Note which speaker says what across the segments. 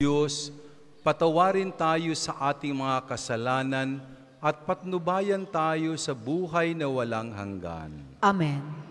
Speaker 1: Diyos, patawarin tayo sa ating mga kasalanan at patnubayan tayo sa buhay na walang hanggan.
Speaker 2: Amen.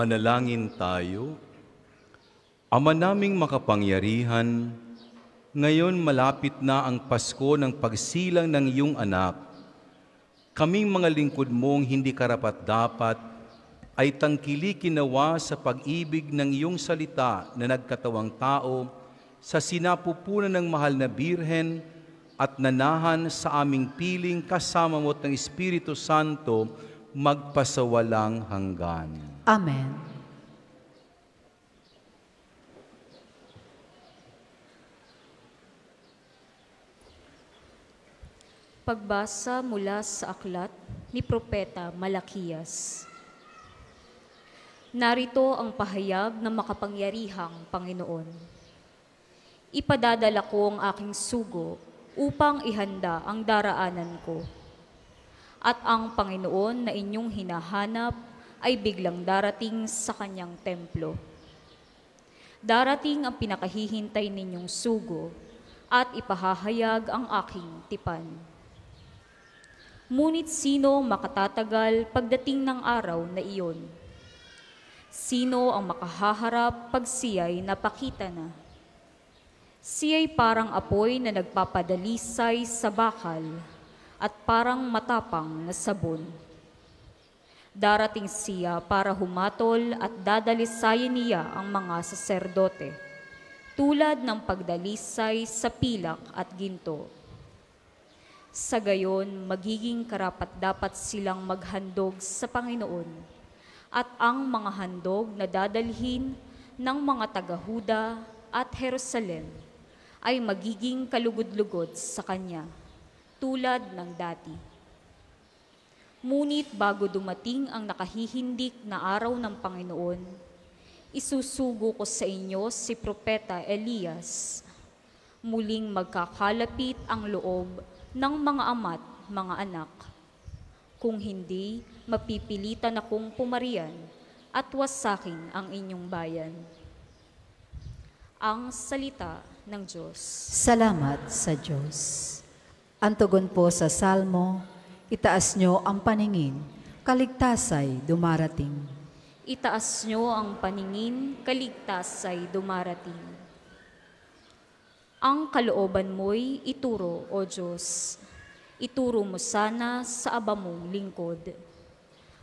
Speaker 1: Manalangin tayo. Ama naming makapangyarihan, ngayon malapit na ang Pasko ng pagsilang ng iyong anak. Kaming mga lingkod mong hindi karapat-dapat ay tangkilikin nawa sa pag-ibig ng iyong salita na nagkatawang tao sa sinapupunan ng mahal na Birhen at nanahan sa aming piling kasama mo't ng Espiritu Santo magpasawalang hanggan.
Speaker 2: Amen.
Speaker 3: Pagbasa mula sa aklat ni Propeta Malakiyas. Narito ang pahayag ng makapangyarihang Panginoon. Ipadadala ko ang aking sugo upang ihanda ang daraanan ko. At ang Panginoon na inyong hinahanap ay biglang darating sa kanyang templo. Darating ang pinakahihintay ninyong sugo at ipahahayag ang aking tipan. Ngunit sino makatatagal pagdating ng araw na iyon? Sino ang makahaharap pag siya'y napakita na? Siya'y parang apoy na nagpapadalisay sa bakal at parang matapang na sabon. Darating siya para humatol at dadalisayin niya ang mga saserdote, tulad ng pagdalisay sa pilak at ginto. Sa gayon, magiging karapat-dapat silang maghandog sa Panginoon, at ang mga handog na dadalhin ng mga taga-Huda at Jerusalem ay magiging kalugod-lugod sa Kanya, tulad ng dati. Ngunit bago dumating ang nakahihindik na araw ng Panginoon, isusugo ko sa inyo si Propeta Elias. Muling magkakalapit ang loob ng mga ama't mga anak. Kung hindi, mapipilitan akong pumarian at wasakin ang inyong bayan. Ang salita ng Diyos.
Speaker 2: Salamat sa Diyos. Ang tugon po sa Salmo, itaas nyo ang paningin, kaligtasay dumarating.
Speaker 3: Itaas nyo ang paningin, kaligtasay dumarating. Ang kalooban mo'y ituro, O Diyos. Ituro mo sana sa aba mong lingkod.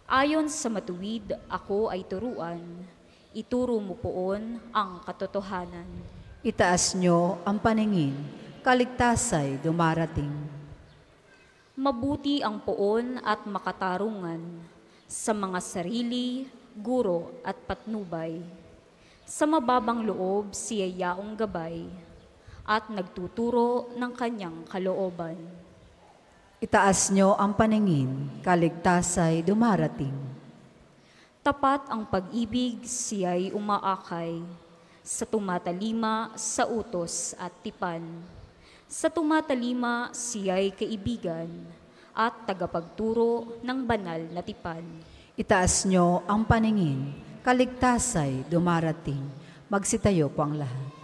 Speaker 3: Ayon sa matuwid, ako ay turuan. Ituro mo poon ang katotohanan.
Speaker 2: Itaas nyo ang paningin, kaligtasay dumarating.
Speaker 3: Mabuti ang poon at makatarungan sa mga sarili, guro at patnubay. Sa mababang loob siya yaong gabay at nagtuturo ng kanyang kalooban.
Speaker 2: Itaas nyo ang paningin, kaligtasay dumarating.
Speaker 3: Tapat ang pag-ibig, siya'y umaakay. sa tumatalima sa utos at tipan. Sa tumatalima siya'y kaibigan at tagapagturo ng banal na tipan.
Speaker 2: Itaas nyo ang paningin, kaligtasay dumarating. Magsitayo po ang lahat.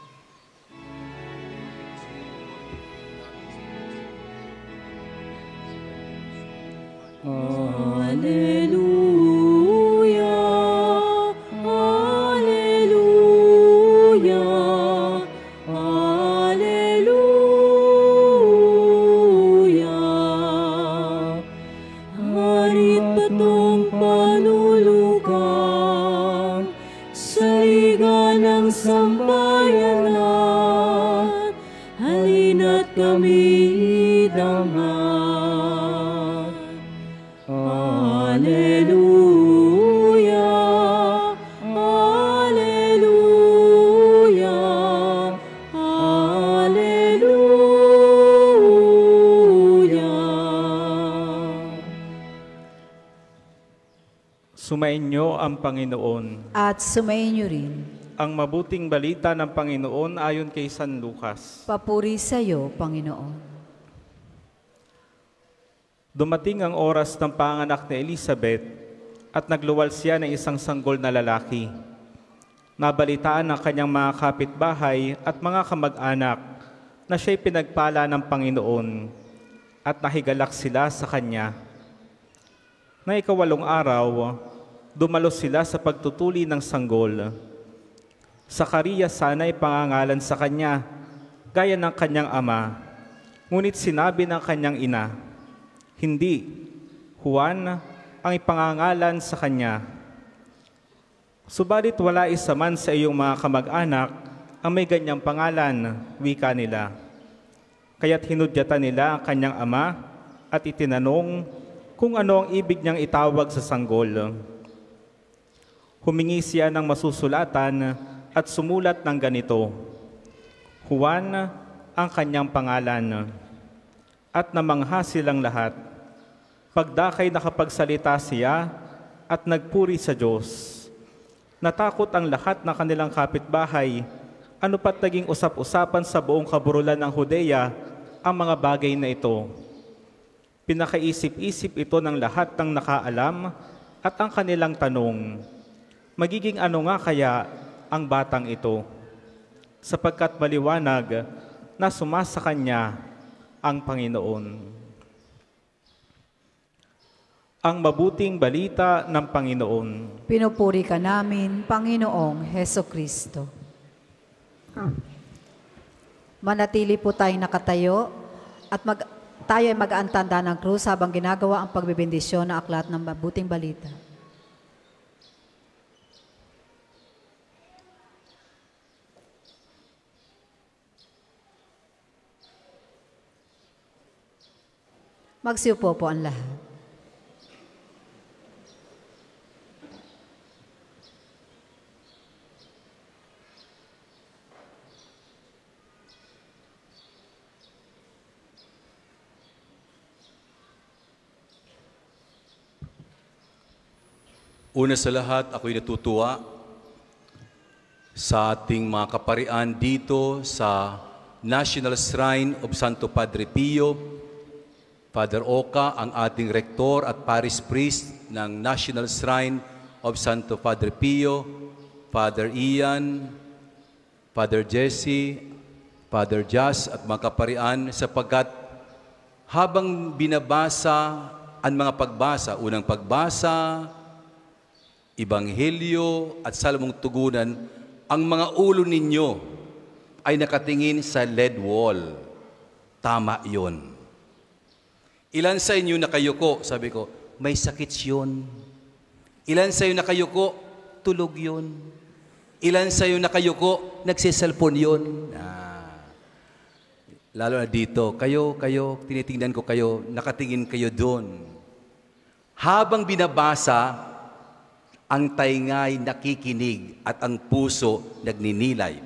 Speaker 4: Alleluia, Alleluia, Alleluia. Harit batong panulukan sa liga ng sambayanan, halina't kami idamhan. Alleluia, Alleluia, Alleluia.
Speaker 5: Sumainyo ang Panginoon.
Speaker 2: At sumainyo rin.
Speaker 5: Ang mabuting balita ng Panginoon ayon kay San Lucas.
Speaker 2: Papuri sa iyo, Panginoon.
Speaker 5: Dumating ang oras ng panganak ni Elizabeth at nagluwal siya ng isang sanggol na lalaki. Nabalitaan ng kanyang mga kapitbahay at mga kamag-anak na siya'y pinagpala ng Panginoon at nahigalak sila sa kanya. Na ikawalong araw, dumalo sila sa pagtutuli ng sanggol. Sakarias sana'y pangangalan sa kanya, gaya ng kanyang ama. Ngunit sinabi ng kanyang ina, hindi, Juan ang ipangangalan sa kanya. Subalit wala isa man sa iyong mga kamag-anak ang may ganyang pangalan, wika nila. Kaya't hinudyatan nila ang kanyang ama at itinanong kung ano ang ibig niyang itawag sa sanggol. Humingi siya ng masusulatan at sumulat ng ganito, Juan ang kanyang pangalan. At namangha silang lahat. Pagdakay nakapagsalita siya at nagpuri sa Diyos. Natakot ang lahat ng kanilang kapitbahay, ano pat naging usap-usapan sa buong kaburulan ng Judea ang mga bagay na ito. Pinakaisip-isip ito ng lahat ng nakaalam at ang kanilang tanong, magiging ano nga kaya ang batang ito? Sapagkat maliwanag na sumasa kanya ang Panginoon. Ang mabuting balita ng Panginoon.
Speaker 2: Pinupuri ka namin, Panginoong Heso Kristo. Manatili po tayong nakatayo at tayo ay mag-aantanda ng krus habang ginagawa ang pagbibindisyon na aklat ng mabuting balita. Magsiupo po ang lahat.
Speaker 1: Una sa lahat, ako'y natutuwa sa ating mga kaparian dito sa National Shrine of Santo Padre Pio. Father Oka, ang ating rektor at parish priest ng National Shrine of Santo Padre Pio, Father Ian, Father Jesse, Father Jas at mga kaparian, sapagkat habang binabasa ang mga pagbasa, unang pagbasa, Ebanghelyo at Salmong Tugunan, ang mga ulo ninyo ay nakatingin sa lead wall. Tama yon. Ilan sa inyo nakayuko? Sabi ko, may sakit yun. Ilan sa inyo nakayuko? Tulog yun. Ilan sa inyo nakayuko? Nagsiselfon yun. Lalo na dito, kayo, tinitingnan ko kayo, nakatingin kayo doon. Habang binabasa, ang taingay nakikinig at ang puso nagninilay.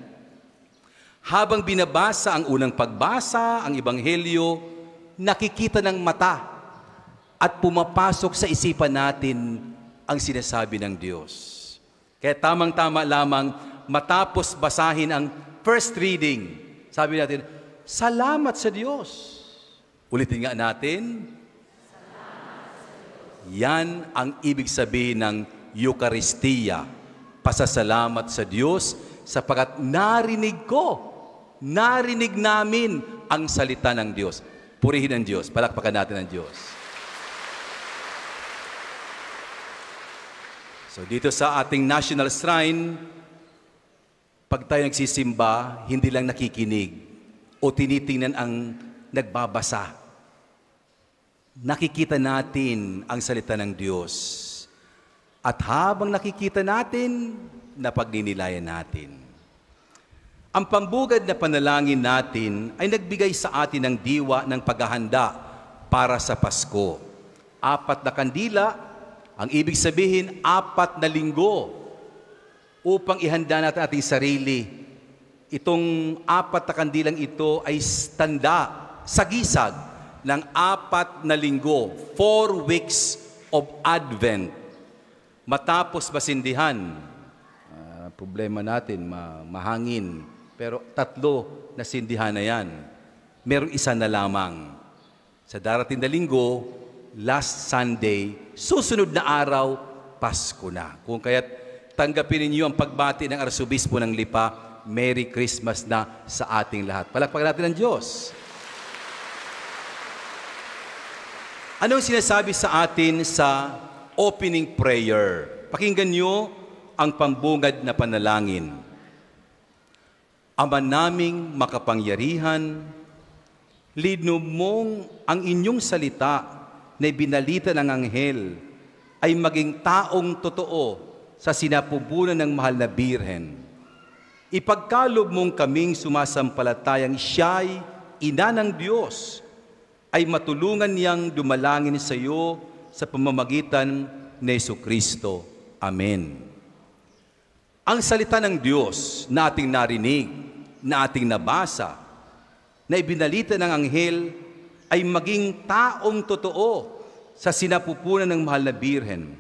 Speaker 1: Habang binabasa ang unang pagbasa, ang Ebanghelyo, nakikita ng mata at pumapasok sa isipan natin ang sinasabi ng Diyos. Kaya tamang-tama lamang matapos basahin ang first reading, sabi natin, salamat sa Diyos. Ulitin nga natin. Yan ang ibig sabihin ng Eucharistia. Pasasalamat sa Diyos sapagkat narinig namin ang salita ng Diyos. Purihin ang Diyos. Palakpakan natin ang Diyos. So dito sa ating National Shrine, pag tayo nagsisimba, hindi lang nakikinig o tinitingnan ang nagbabasa. Nakikita natin ang salita ng Diyos. At habang nakikita natin, napagninilayan natin. Ang pambugad na panalangin natin ay nagbigay sa atin ng diwa ng paghahanda para sa Pasko. 4 na kandila, ang ibig sabihin 4 na linggo upang ihanda natin ating sarili. Itong 4 na kandilang ito ay tanda, sagisag ng 4 na linggo, 4 weeks of Advent. Matapos basindihan, problema natin, mahangin, pero 3 na sindihan na yan. Merong isa na lamang. Sa darating na linggo, last Sunday, susunod na araw, Pasko na. Kung kaya't tanggapin ninyo ang pagbati ng Arsobispo ng Lipa, Merry Christmas na sa ating lahat. Palakpakan natin ang Diyos. Anong sinasabi sa atin sa opening prayer? Pakinggan nyo ang pambungad na panalangin. Ama naming makapangyarihan, linob mong ang inyong salita na ibinalita ng anghel ay maging taong totoo sa sinapupunan ng mahal na Birhen. Ipagkalob mong kaming sumasampalatayang siya'y ina ng Diyos, ay matulungan niyang dumalangin sa iyo sa pamamagitan ni Jesucristo. Amen. Ang salita ng Diyos na ating narinig, na ating nabasa, na ibinalita ng anghel, ay maging taong totoo sa sinapupunan ng mahal na Birhen.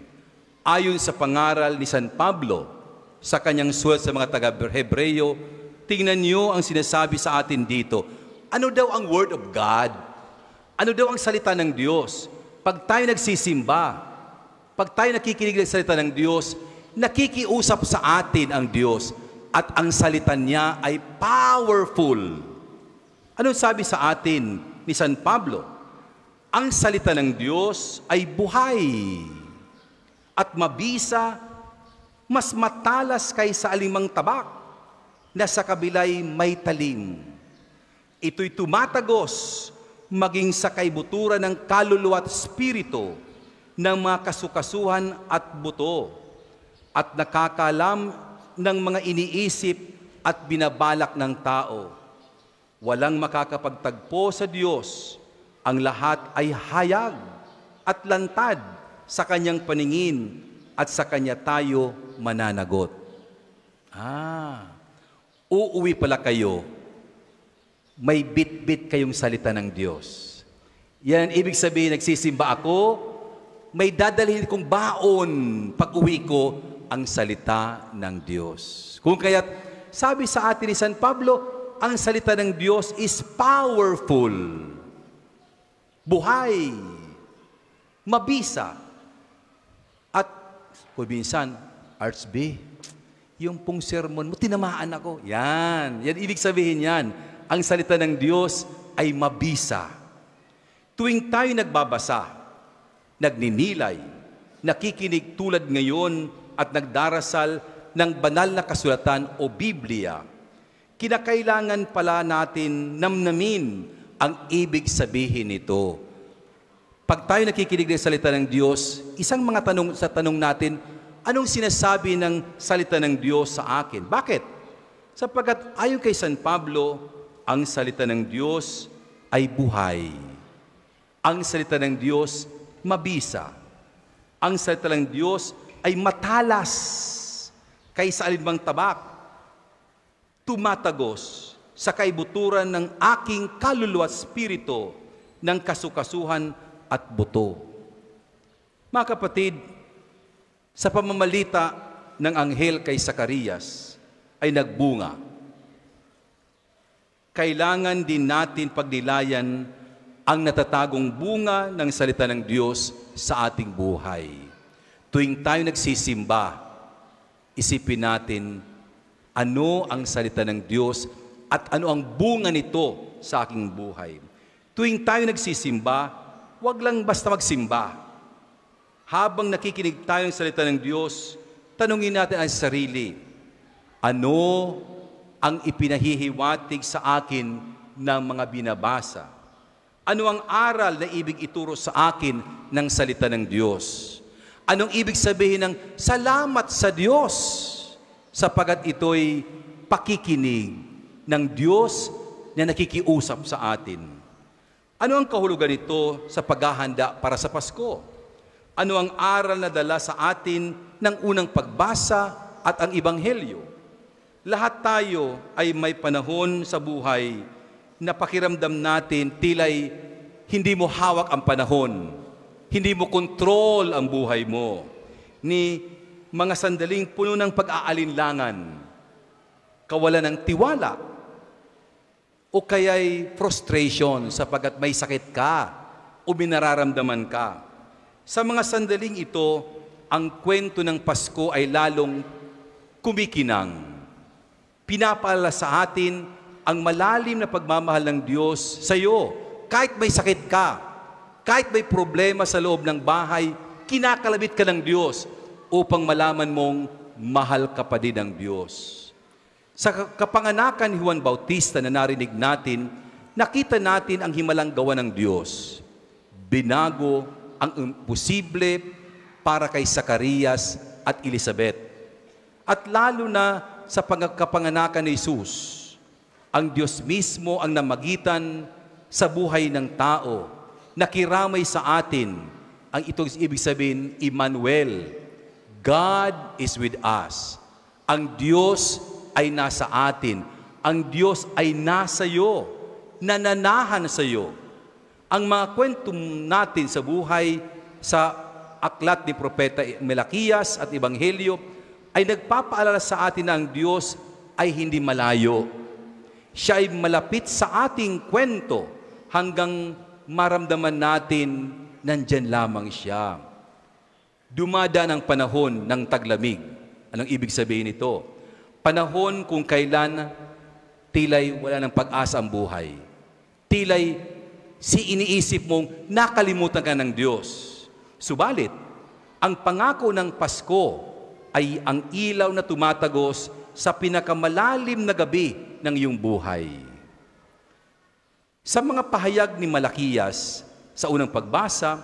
Speaker 1: Ayon sa pangaral ni San Pablo, sa kanyang suwat sa mga taga-Hebreo, tingnan niyo ang sinasabi sa atin dito. Ano daw ang Word of God? Ano daw ang salita ng Diyos? Pag tayo nagsisimba, pag tayo nakikinig ng salita ng Diyos, nakikiusap sa atin ang Diyos at ang salita niya ay powerful. Anong sabi sa atin ni San Pablo? Ang salita ng Diyos ay buhay at mabisa, mas matalas kaysa alimang tabak na sa kabilay may talim. Ito'y tumatagos maging sa kaibuturan ng kaluluwa at espiritu ng mga kasukasuhan at buto at nakakalam ng mga iniisip at binabalak ng tao. Walang makakapagtagpo sa Diyos. Ang lahat ay hayag at lantad sa kanyang paningin at sa kanya tayo mananagot. Uuwi pala kayo. May bit-bit kayong salita ng Diyos. Yan ang ibig sabihin, nagsisimba ako, may dadalhin kong baon pag uwi ko ang salita ng Diyos. Kung kaya't sabi sa atin ni San Pablo, ang salita ng Diyos is powerful, buhay, mabisa, at kung minsan, Archb, yung pong sermon mo, tinamaan ako. Yan ibig sabihin yan. Ang salita ng Diyos ay mabisa. Tuwing tayo nagbabasa, nagninilay, nakikinig tulad ngayon at nagdarasal ng banal na kasulatan o Biblia, kinakailangan pala natin namnamin ang ibig sabihin nito. Pag tayo nakikinig ng salita ng Diyos, isang mga tanong natin, anong sinasabi ng salita ng Diyos sa akin? Bakit? Sapagkat ayon kay San Pablo, ang salita ng Diyos ay buhay. Ang salita ng Diyos mabisa. Ang salita ng Diyos ay matalas kaysa alinmang tabak. Tumatagos sa kaibuturan ng aking kaluluwa at espiritu ng kasukasuhan at buto. Mga kapatid, sa pamamalita ng anghel kay Zacarias, ay nagbunga. Kailangan din natin pagnilayan ang natatagong bunga ng salita ng Diyos sa ating buhay. Tuwing tayo nagsisimba, isipin natin ano ang salita ng Diyos at ano ang bunga nito sa aking buhay. Tuwing tayo nagsisimba, huwag lang basta magsimba. Habang nakikinig tayo ng salita ng Diyos, tanungin natin ang sarili, ano ang ipinahihiwatig sa akin ng mga binabasa? Ano ang aral na ibig ituro sa akin ng salita ng Diyos? Anong ibig sabihin ng salamat sa Diyos? Sapagat ito'y pakikinig ng Diyos na nakikiusap sa atin. Ano ang kahulugan nito sa paghahanda para sa Pasko? Ano ang aral na dala sa atin ng unang pagbasa at ang Ebanghelyo? Lahat tayo ay may panahon sa buhay na pakiramdam natin tila'y hindi mo hawak ang panahon, hindi mo kontrol ang buhay mo, ni mga sandaling puno ng pag-aalinlangan, kawalan ng tiwala, o kaya'y frustration sapagkat may sakit ka o minararamdaman ka. Sa mga sandaling ito, ang kwento ng Pasko ay lalong kumikinang. Pinapaalala sa atin ang malalim na pagmamahal ng Diyos sa iyo. Kahit may sakit ka, kahit may problema sa loob ng bahay, kinakalabit ka ng Diyos upang malaman mong mahal ka pa din ng Diyos. Sa kapanganakan ni Juan Bautista na narinig natin, nakita natin ang himalang gawa ng Diyos. Binago ang imposible para kay Zacarias at Elizabeth. At lalo na sa kapanganakan ni Jesus, ang Diyos mismo ang namagitan sa buhay ng tao, nakiramay sa atin. Ang itong ibig sabihin, Emmanuel, God is with us. Ang Diyos ay nasa atin. Ang Diyos ay nasa iyo, nananahan sa iyo. Ang mga kwento natin sa buhay, sa aklat ni Propeta Malakias at Ebanghelyo, ay nagpapaalala sa atin na ang Diyos ay hindi malayo. Siya ay malapit sa ating kwento hanggang maramdaman natin nandyan lamang siya. Dumadaan ang panahon ng taglamig. Anong ibig sabihin nito? Panahon kung kailan tila'y wala ng pag-asa ang buhay. Tila'y iniisip mong nakalimutan ka ng Diyos. Subalit, ang pangako ng Pasko ay ang ilaw na tumatagos sa pinakamalalim na gabi ng iyong buhay. Sa mga pahayag ni Malakias sa unang pagbasa,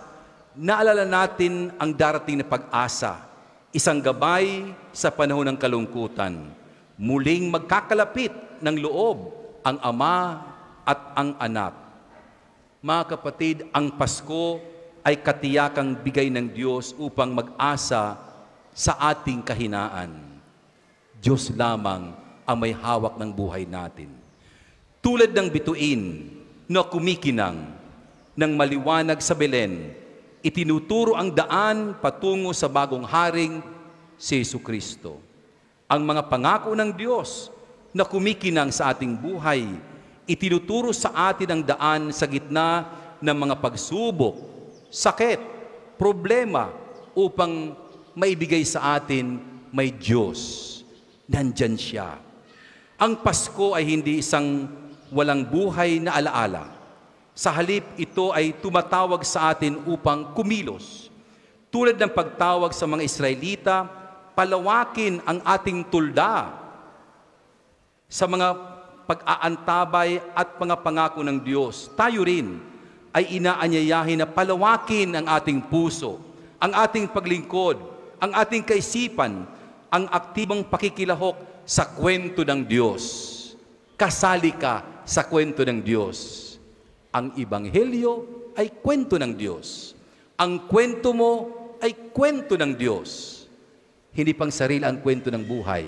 Speaker 1: naalala natin ang darating na pag-asa, isang gabay sa panahon ng kalungkutan. Muling magkakalapit ng loob ang Ama at ang Anak. Mga kapatid, ang Pasko ay katiyakang bigay ng Diyos upang mag-asa sa ating kahinaan. Diyos lamang ang may hawak ng buhay natin. Tulad ng bituin na kumikinang ng maliwanag sa Belen, itinuturo ang daan patungo sa bagong haring si Jesucristo. Ang mga pangako ng Diyos na kumikinang sa ating buhay, itinuturo sa atin ang daan sa gitna ng mga pagsubok, sakit, problema, upang maibigay sa atin may Diyos. Nandyan siya. Ang Pasko ay hindi isang walang buhay na alaala. Sa halip, ito ay tumatawag sa atin upang kumilos. Tulad ng pagtawag sa mga Israelita, palawakin ang ating tulda sa mga pag-aantabay at mga pangako ng Diyos. Tayo rin ay inaanyayahin na palawakin ang ating puso, ang ating paglingkod, ang ating kaisipan, ang aktibong pakikilahok sa kwento ng Diyos. Kasali ka sa kwento ng Diyos. Ang Ebanghelyo ay kwento ng Diyos. Ang kwento mo ay kwento ng Diyos. Hindi pang sarili ang kwento ng buhay.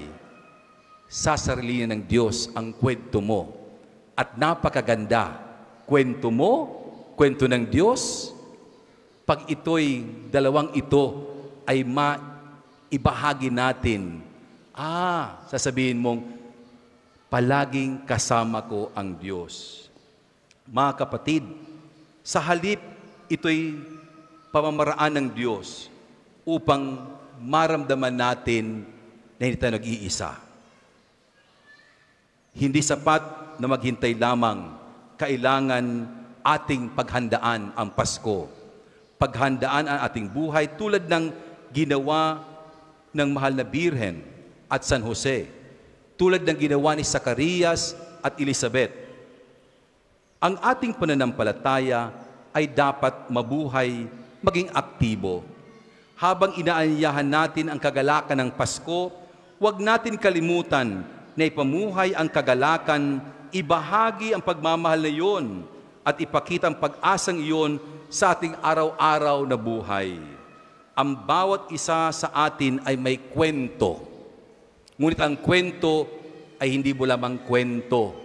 Speaker 1: Sasarilihan ng Diyos ang kwento mo. At napakaganda. Kwento mo, kwento ng Diyos. Pag ito'y, dalawang ito, ay maibahagi natin. Sasabihin mong, palaging kasama ko ang Diyos. Mga kapatid, sa halip ito'y pamamaraan ng Diyos upang maramdaman natin na hindi tayo nag-iisa. Hindi sapat na maghintay lamang, kailangan ating paghandaan ang Pasko. Paghandaan ang ating buhay tulad ng ginawa ng mahal na Birhen at San Jose, tulad ng ginawa ni Zacarias at Elizabeth. Ang ating pananampalataya ay dapat mabuhay, maging aktibo. Habang inaanyahan natin ang kagalakan ng Pasko, huwag natin kalimutan na ipamuhay ang kagalakan, ibahagi ang pagmamahal na iyon at ipakita ang pag-asang iyon sa ating araw-araw na buhay. Ang bawat isa sa atin ay may kwento. Ngunit ang kwento ay hindi mo lamang kwento.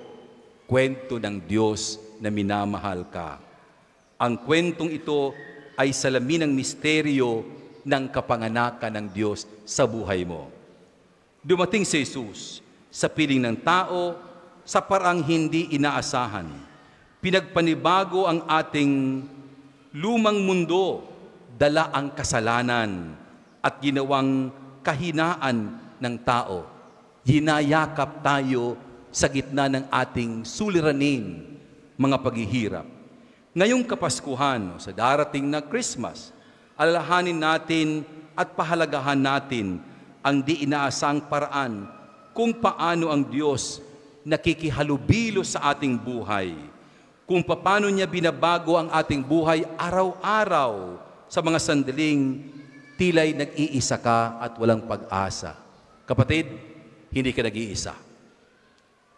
Speaker 1: Kwento ng Diyos na minamahal ka. Ang kwentong ito ay salamin ng misteryo ng kapanganakan ng Diyos sa buhay mo. Dumating si Jesus sa piling ng tao sa parang hindi inaasahan. Pinagpanibago ang ating lumang mundo, dala ang kasalanan at ginawang kahinaan ng tao. Hinayakap tayo sa gitna ng ating suliranin, mga paghihirap. Ngayong Kapaskuhan, sa darating na Christmas, alalahanin natin at pahalagahan natin ang di inaasang paraan kung paano ang Diyos nakikihalubilo sa ating buhay, kung paano niya binabago ang ating buhay araw-araw sa mga sandaling tila'y nag-iisa ka at walang pag-asa. Kapatid, hindi ka nag-iisa.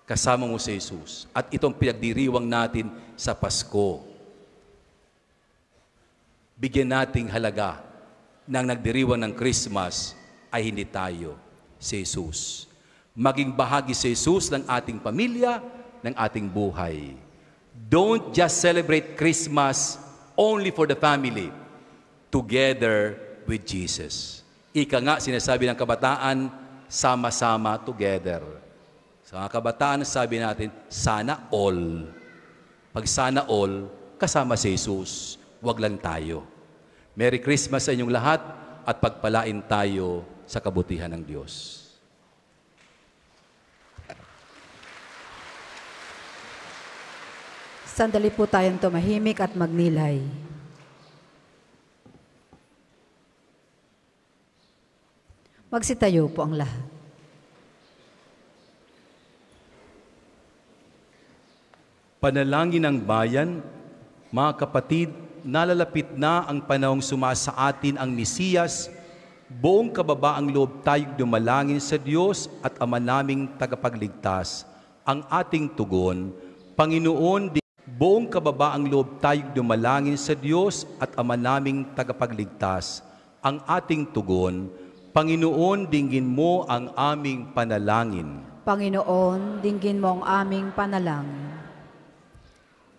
Speaker 1: Kasama mo si Jesus. At itong pinagdiriwang natin sa Pasko. Bigyan nating halaga na ang nagdiriwang ng Christmas ay hindi tayo, si Jesus. Maging bahagi si Jesus ng ating pamilya, ng ating buhay. Don't just celebrate Christmas only for the family, together with Jesus. Ika nga, sinasabi ng kabataan, sama-sama together. Sa mga kabataan, sabi natin, sana all. Pag sana all, kasama si Jesus. Huwag lang tayo. Merry Christmas sa inyong lahat at pagpalain tayo sa kabutihan ng Diyos.
Speaker 2: Sandali po tayong tumahimik at magnilay. Magsitayo po ang lahat.
Speaker 1: Panalangin ng bayan, mga kapatid, nalalapit na ang panahong sumasa atin ang Mesiyas, buong kababaang loob tayong dumalangin sa Diyos at Ama naming tagapagligtas. Ang ating tugon, Panginoon, buong kababaang loob tayong dumalangin sa Diyos at Ama naming tagapagligtas. Ang ating tugon, Panginoon, dinggin mo ang aming panalangin.
Speaker 2: Panginoon, dinggin mo ang aming panalangin.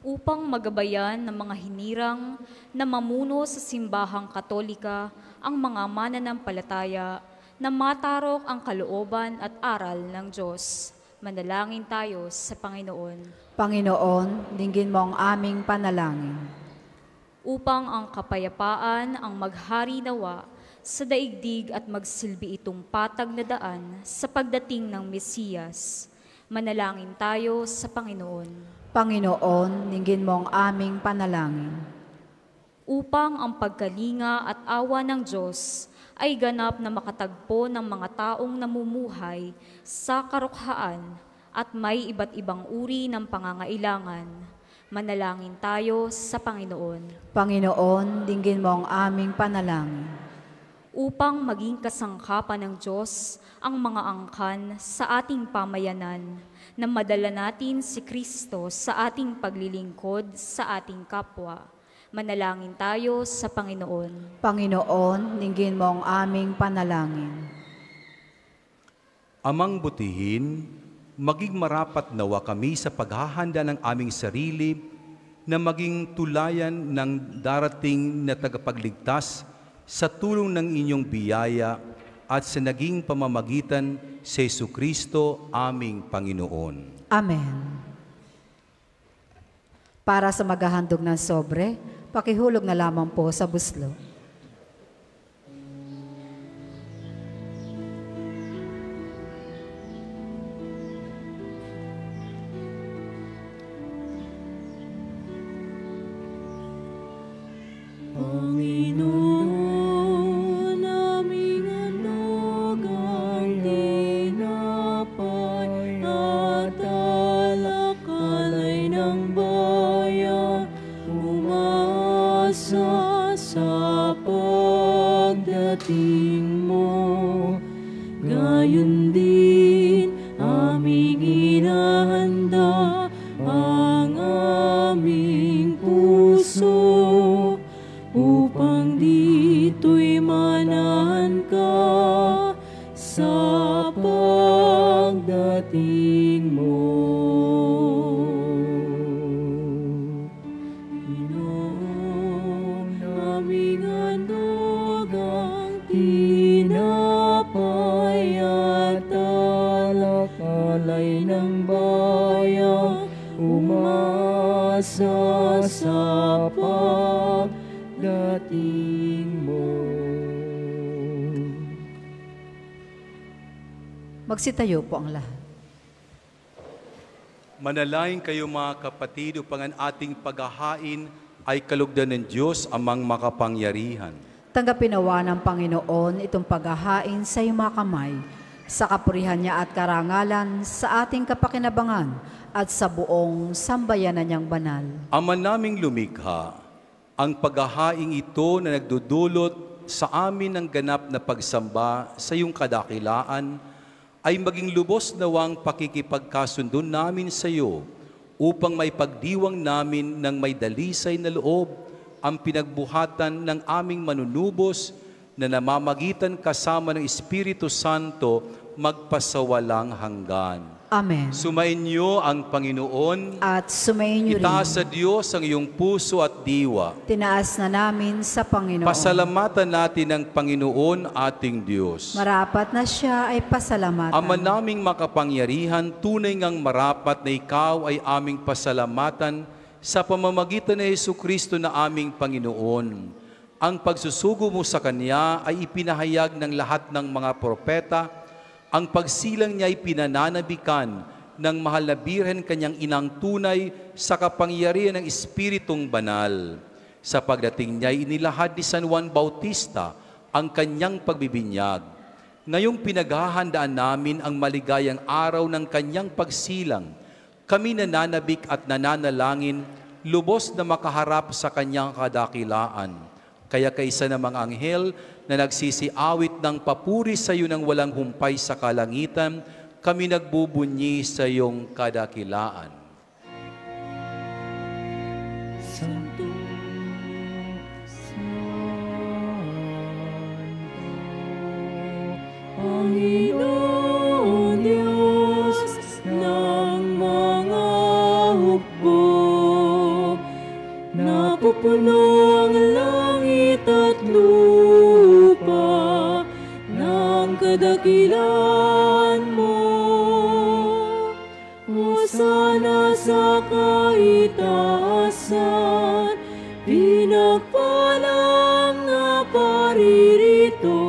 Speaker 3: Upang magabayan ng mga hinirang na mamuno sa simbahang Katolika ang mga mananampalataya na matarok ang kalooban at aral ng Diyos. Manalangin tayo sa Panginoon.
Speaker 2: Panginoon, dinggin mo ang aming panalangin.
Speaker 3: Upang ang kapayapaan ang maghari nawa sa daigdig at magsilbi itong patag na daan sa pagdating ng Mesiyas. Manalangin tayo sa Panginoon.
Speaker 2: Panginoon, dinggin mo ang aming panalangin.
Speaker 3: Upang ang pagkalinga at awa ng Diyos ay ganap na makatagpo ng mga taong namumuhay sa karukhaan at may iba't ibang uri ng pangangailangan. Manalangin tayo sa Panginoon.
Speaker 2: Panginoon, dinggin mo ang aming panalangin.
Speaker 3: Upang maging kasangkapan ng Diyos ang mga angkan sa ating pamayanan, na madala natin si Kristo sa ating paglilingkod sa ating kapwa. Manalangin tayo sa Panginoon.
Speaker 2: Panginoon, dinggin mo ang aming panalangin.
Speaker 1: Amang butihin, maging marapat nawa kami sa paghahanda ng aming sarili na maging tulayan ng darating na tagapagligtas sa tulong ng inyong biyaya at sa naging pamamagitan sa Jesucristo aming Panginoon.
Speaker 2: Amen. Para sa maghahandog ng sobre, pakihulog na lamang po sa buslo.
Speaker 4: Panginoon, aming handog ang tinapay at alak-alay ng bayan, umaasa sa pagdating mo. Gayon din aming inahanda ang aming puso, upang dito'y manahan ka sa pagdating mo. Panginoon, aming handog ang tinapay at alak-alay ng bayan, umasa sa pagdating mo.
Speaker 2: Magsitayo po ang lahat.
Speaker 1: Manalangin kayo mga kapatid upang ang ating paghahain ay kalugdan ng Diyos amang makapangyarihan.
Speaker 2: Tanggapin nawa ng Panginoon itong paghahain sa iyong mga kamay, sa kapurihan niya at karangalan, sa ating kapakinabangan at sa buong sambayanan niyang banal.
Speaker 1: Ama naming lumikha, ang paghahaing ito na nagdudulot sa amin ng ganap na pagsamba sa iyong kadakilaan ay maging lubos nawang pakikipagkasundo namin sa iyo upang may pagdiwang namin ng may dalisay na loob ang pinagbuhatan ng aming manunubos na namamagitan kasama ng Espiritu Santo magpasawalang hanggan.
Speaker 2: Amen.
Speaker 1: Sumainyo ang Panginoon.
Speaker 2: At sumayin niyo rin.
Speaker 1: Itaas sa Diyos ang iyong puso at diwa.
Speaker 2: Tinaas na namin sa Panginoon.
Speaker 1: Pasalamatan natin ang Panginoon ating Diyos.
Speaker 2: Marapat na siya ay pasalamatan.
Speaker 1: Ama naming makapangyarihan, tunay ngang marapat na ikaw ay aming pasalamatan sa pamamagitan ni Jesucristo na aming Panginoon. Ang pagsusugo mo sa Kanya ay ipinahayag ng lahat ng mga propeta. Ang pagsilang niya ay pinananabikan ng mahal na Birhen Kanyang inang tunay sa kapangyarihan ng Espiritong Banal. Sa pagdating niya ay inilahad ni San Juan Bautista ang kanyang pagbibinyag. Ngayong pinaghahandaan namin ang maligayang araw ng kanyang pagsilang, kami nananabik at nananalangin, lubos na makaharap sa kanyang kadakilaan. Kaya kaisa ng mga anghel na nagsisiawit ng papuri sa iyo ng walang humpay sa kalangitan, kami nagbubunyi sa iyong kadakilaan.
Speaker 4: Santo, Panginoon Diyos ng mga hukbo, napupuno ang langit at lupa ng kadakilaan mo. Hosana sa kaitaasan, pinagpalang na paririto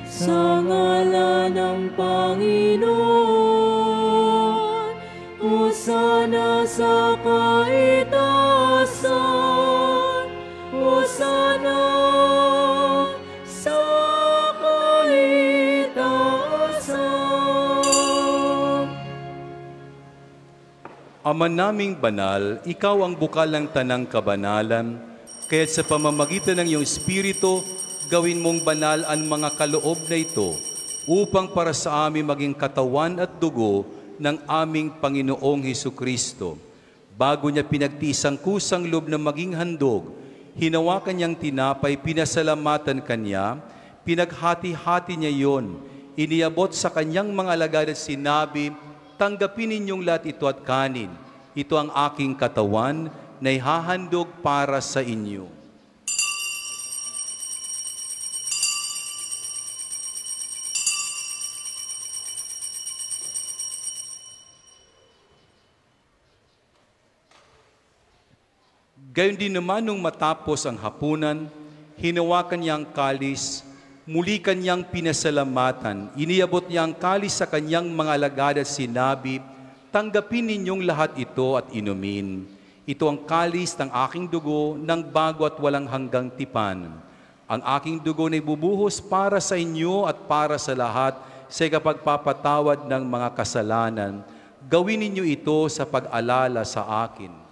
Speaker 4: sa ngalan ng Panginoon. Hosana sa kaitaasan, Hosana sa kaitaasan.
Speaker 1: Ama naming banal, ikaw ang bukal ng tanang kabanalan, kaya't sa pamamagitan ng iyong Espiritu, gawin mong banal ang mga kaloob na ito, upang para sa amin maging katawan at dugo ng aming Panginoong Hesukristo. Bago niya pinagtisang kusang loob na maging handog, hinawakan niyang tinapay, pinasalamatan kanya, pinaghati-hati niya yon, iniabot sa kanyang mga alagad at sinabi, tanggapin ninyong lahat ito at kanin. Ito ang aking katawan na ihahandog para sa inyo. Gayon din naman nung matapos ang hapunan, hinawakan niya ang kalis, muli kanyang pinasalamatan, iniabot niya ang kalis sa kanyang mga alagad at sinabi, tanggapin ninyong lahat ito at inumin. Ito ang kalis ng aking dugo ng bago at walang hanggang tipan. Ang aking dugo na ibubuhos para sa inyo at para sa lahat sa ikapagpapatawad ng mga kasalanan. Gawin ninyo ito sa pag-alala sa akin.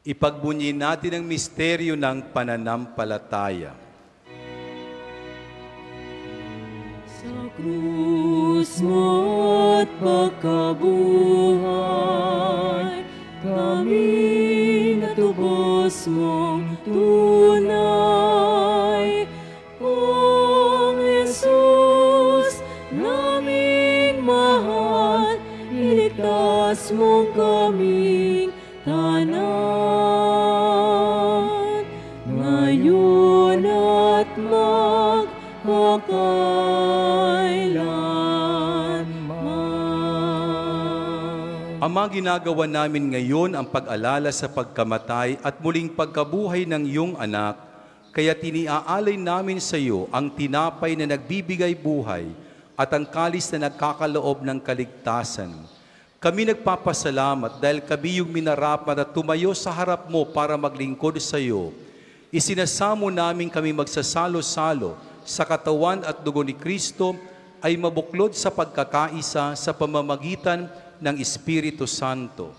Speaker 1: Ipagbunyi natin ang misteryo ng pananampalataya.
Speaker 4: Sa krus mo at pagkabuhay, kami natubos mong tunay. Kung Jesus, naming mahal, iligtas mo kaming tanan. Ngayon at magpakailanman.
Speaker 1: Ama, ginagawa namin ngayon ang pag-alala sa pagkamatay at muling pagkabuhay ng iyong anak, kaya tiniaalay namin sa iyo ang tinapay na nagbibigay buhay at ang kalis na nagkakaloob ng kaligtasan. Kami nagpapasalamat dahil kami yung minarapat at tumayo sa harap mo para maglingkod sa iyo. Isinasamo namin kami magsasalo-salo sa katawan at dugo ni Kristo ay mabuklod sa pagkakaisa sa pamamagitan ng Espiritu Santo.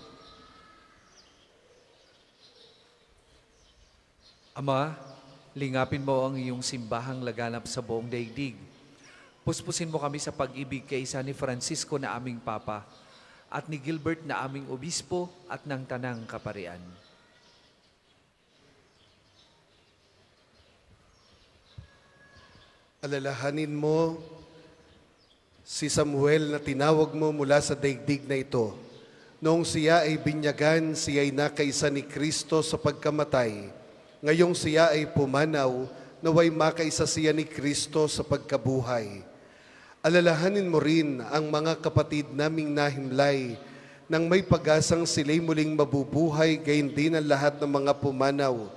Speaker 6: Ama, lingapin mo ang iyong simbahang laganap sa buong daigdig. Puspusin mo kami sa pag-ibig kay isa ni Francisco na aming Papa at ni Gilbert na aming Obispo at ng Tanang Kaparian.
Speaker 7: Alalahanin mo si Samuel na tinawag mo mula sa daigdig na ito. Noong siya ay binyagan, siya ay nakaisa ni Kristo sa pagkamatay. Ngayong siya ay pumanaw, naway makaisa siya ni Kristo sa pagkabuhay. Alalahanin mo rin ang mga kapatid naming nahimlay nang may pag-asang sila'y muling mabubuhay, gayon din ang lahat ng mga pumanaw.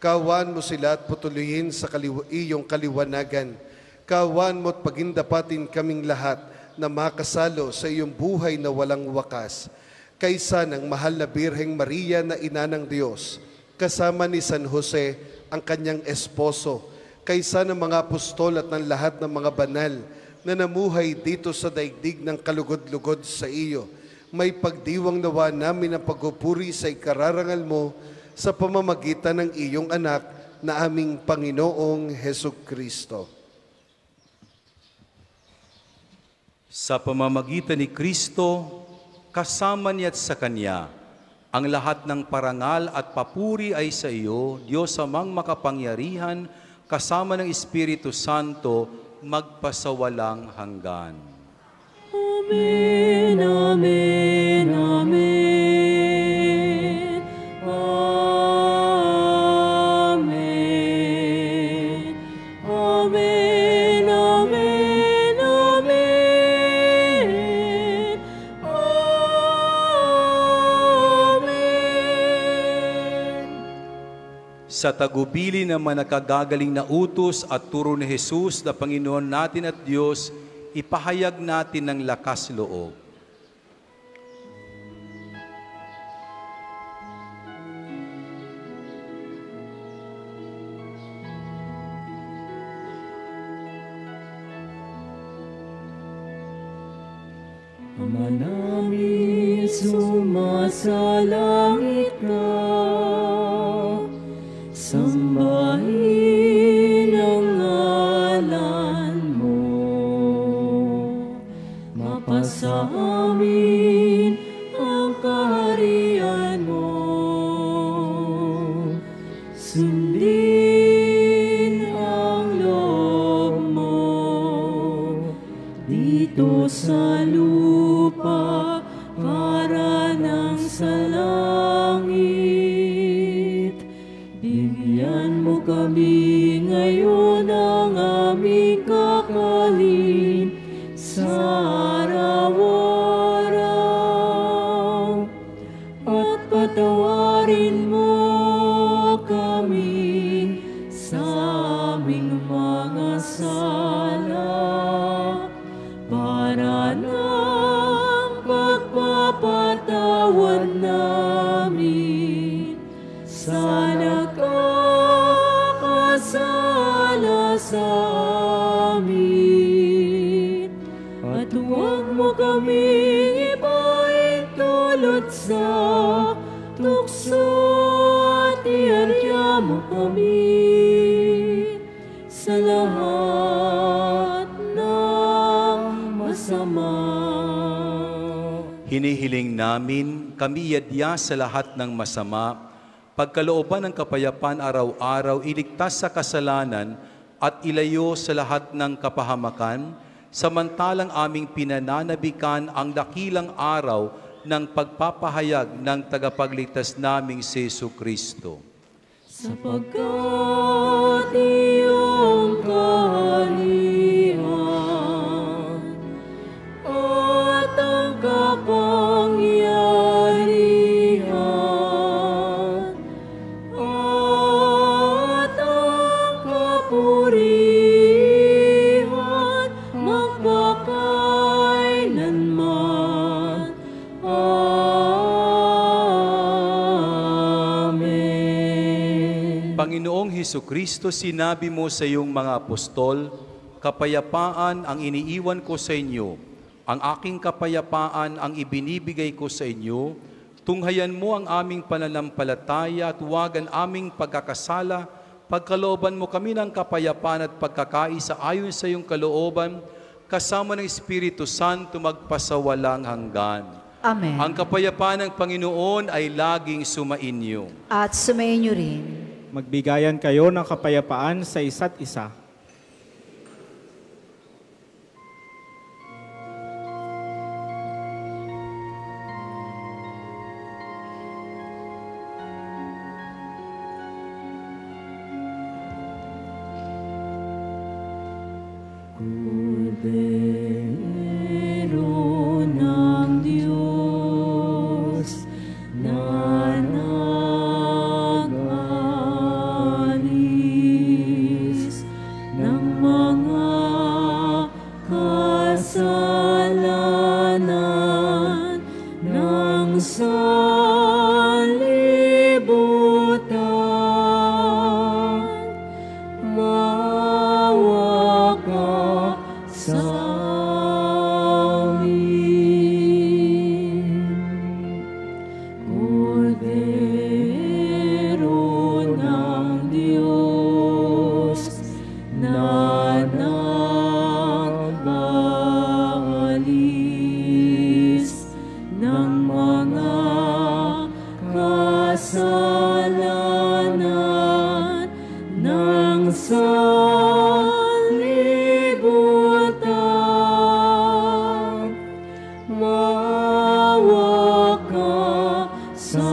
Speaker 7: Kawan mo sila at putuloyin sa iyong kaliwanagan. Kawan mo at pagindapatin kaming lahat na makasalo sa iyong buhay na walang wakas. Kaysa ng mahal na Birheng Maria na ina ng Diyos, kasama ni San Jose ang kanyang esposo, kaysa ng mga apostol at ng lahat ng mga banal na namuhay dito sa daigdig ng kalugod-lugod sa iyo, may pagdiwang nawa namin ang pagpupuri sa ikararangal mo sa pamamagitan ng iyong anak na aming Panginoong Hesukristo.
Speaker 1: Sa pamamagitan ni Kristo, kasama niya at sa Kanya, ang lahat ng parangal at papuri ay sa iyo, Diyos amang makapangyarihan, kasama ng Espiritu Santo, magpasawalang hanggan.
Speaker 4: Amen, amen, amen. Amen. Amen, amen, amen. Amen.
Speaker 1: Sa tagubili naman nakagagaling na utos at turo ni Jesus na Panginoon natin at Diyos, ipahayag natin ng lakas loob.
Speaker 4: Ama namin sumasalangit ka, sambahin ang ngalan mo, mapasa amin ang kaharian mo, sundin ang loob mo dito sa lupa para nang sa langit. Bigyan mo kaming amin sa lahat ng masama.
Speaker 1: Hinihiling namin kami yadya sa lahat ng masama, pagkalooban ng kapayapaan araw-araw, iligtas sa kasalanan at ilayo sa lahat ng kapahamakan, samantalang aming pinananabikan ang dakilang araw ng pagpapahayag ng tagapagligtas naming si Jesucristo.
Speaker 4: Sapagkat iyong kaharian at ang kapangyarihan at ang kapurihan magpakailanman. Amen.
Speaker 1: Panginoong Hesukristo, sinabi mo sa iyong mga apostol, kapayapaan ang iniiwan ko sa inyo, ang aking kapayapaan ang ibinibigay ko sa inyo, tunghayan mo ang aming pananampalataya at huwag ang aming pagkakasala, pagkalooban mo kami ng kapayapaan at pagkakaisa ayon sa iyong kalooban, kasama ng Espiritu Santo magpasawalang hanggan.
Speaker 2: Amen.
Speaker 1: Ang kapayapaan ng Panginoon ay laging sumainyo.
Speaker 2: At sumayin niyo rin.
Speaker 5: Magbigayan kayo ng kapayapaan sa isa't isa.
Speaker 4: Kordero ng Diyos na nag-alis ng mga kasalanan ng sanlibutan, maawa ka sa amin. Kordero ng Diyos na nag-alis ng mga kasalanan ng sanlibutan, maawa ka sa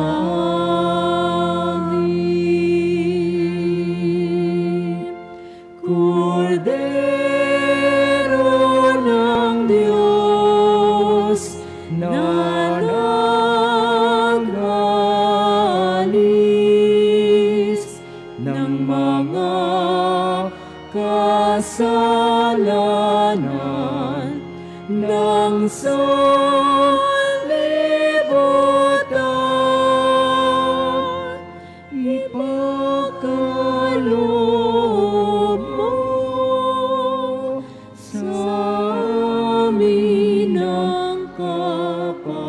Speaker 4: amin. Kordero ng Diyos na nag-alis ng mga kasalanan ng sanlibutan, ipagkaloob mo sa amin ang kapayapaan.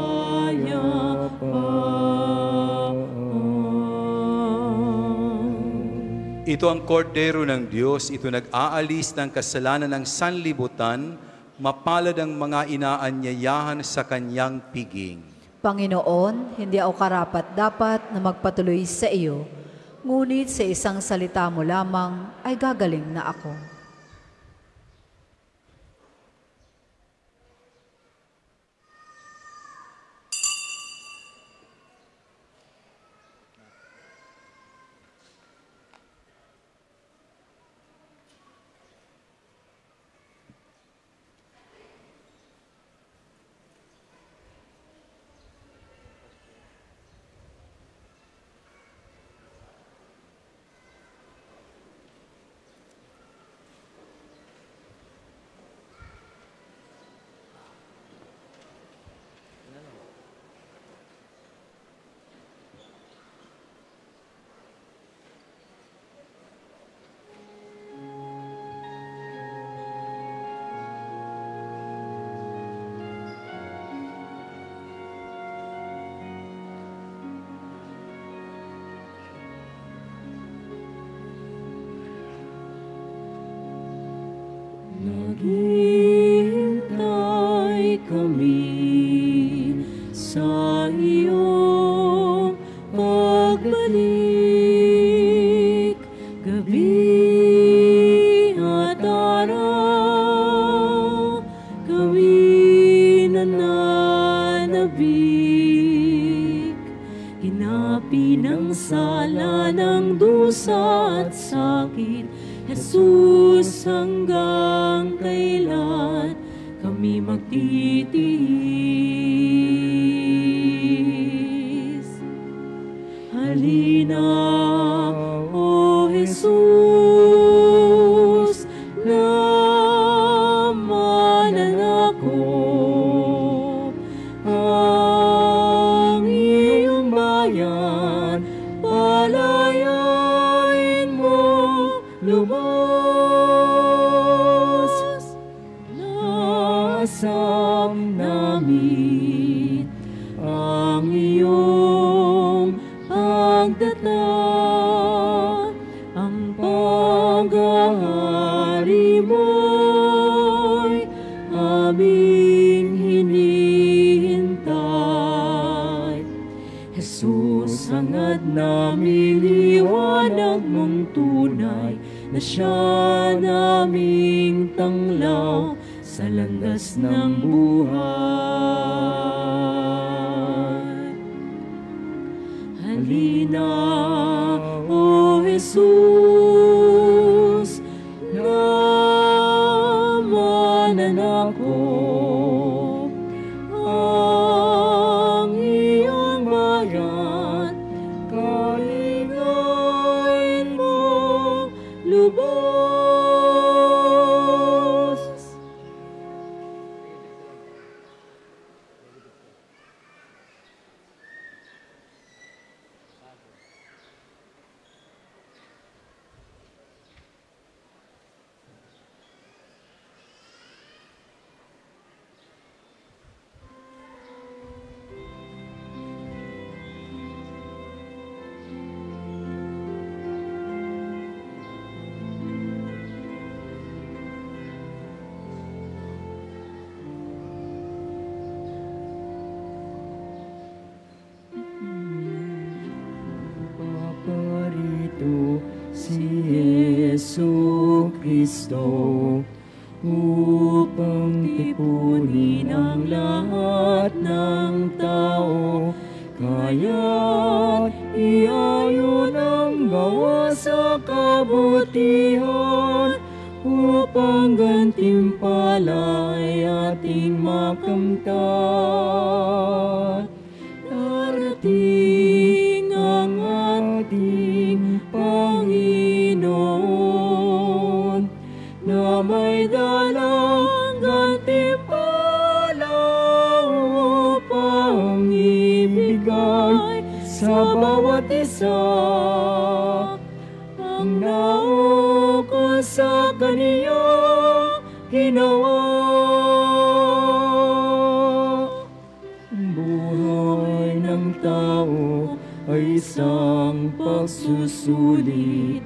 Speaker 1: Ito ang kordero ng Diyos, ito nag-aalis ng kasalanan ng sanlibutan, mapalad ang mga inaanyayahan sa kanyang piging.
Speaker 2: Panginoon, hindi ako karapat-dapat na magpatuloy sa iyo, ngunit sa isang salita mo lamang ay gagaling na ako.
Speaker 4: Jesus, hanggang kailan kami magtitiis? Halina, O Jesus, na mananakop ang iyong bayan, palayain mo lubos. Nasam namin ang iyong pagdating, ang paghahari mo'y aming hinihintay. Jesus, hangad namin liwanag mong tunay, na siya naming tanglaw sa landas ng buhay. Halina, O Jesus, na mananakop ang iyong bayan, kalingain mo lubos. Paparito si Jesucristo upang tipunin ang lahat ng tao, kaya't iayon ang gawa sa kabutihan, upang gantimpala ay ating makamtan. Darating ang ating Panginoon, na may dalang gantimpala upang ibigay sa bawat isa ang naukol sa kaniyang ginawa. Buhay ng tao ay isang pagsusulit,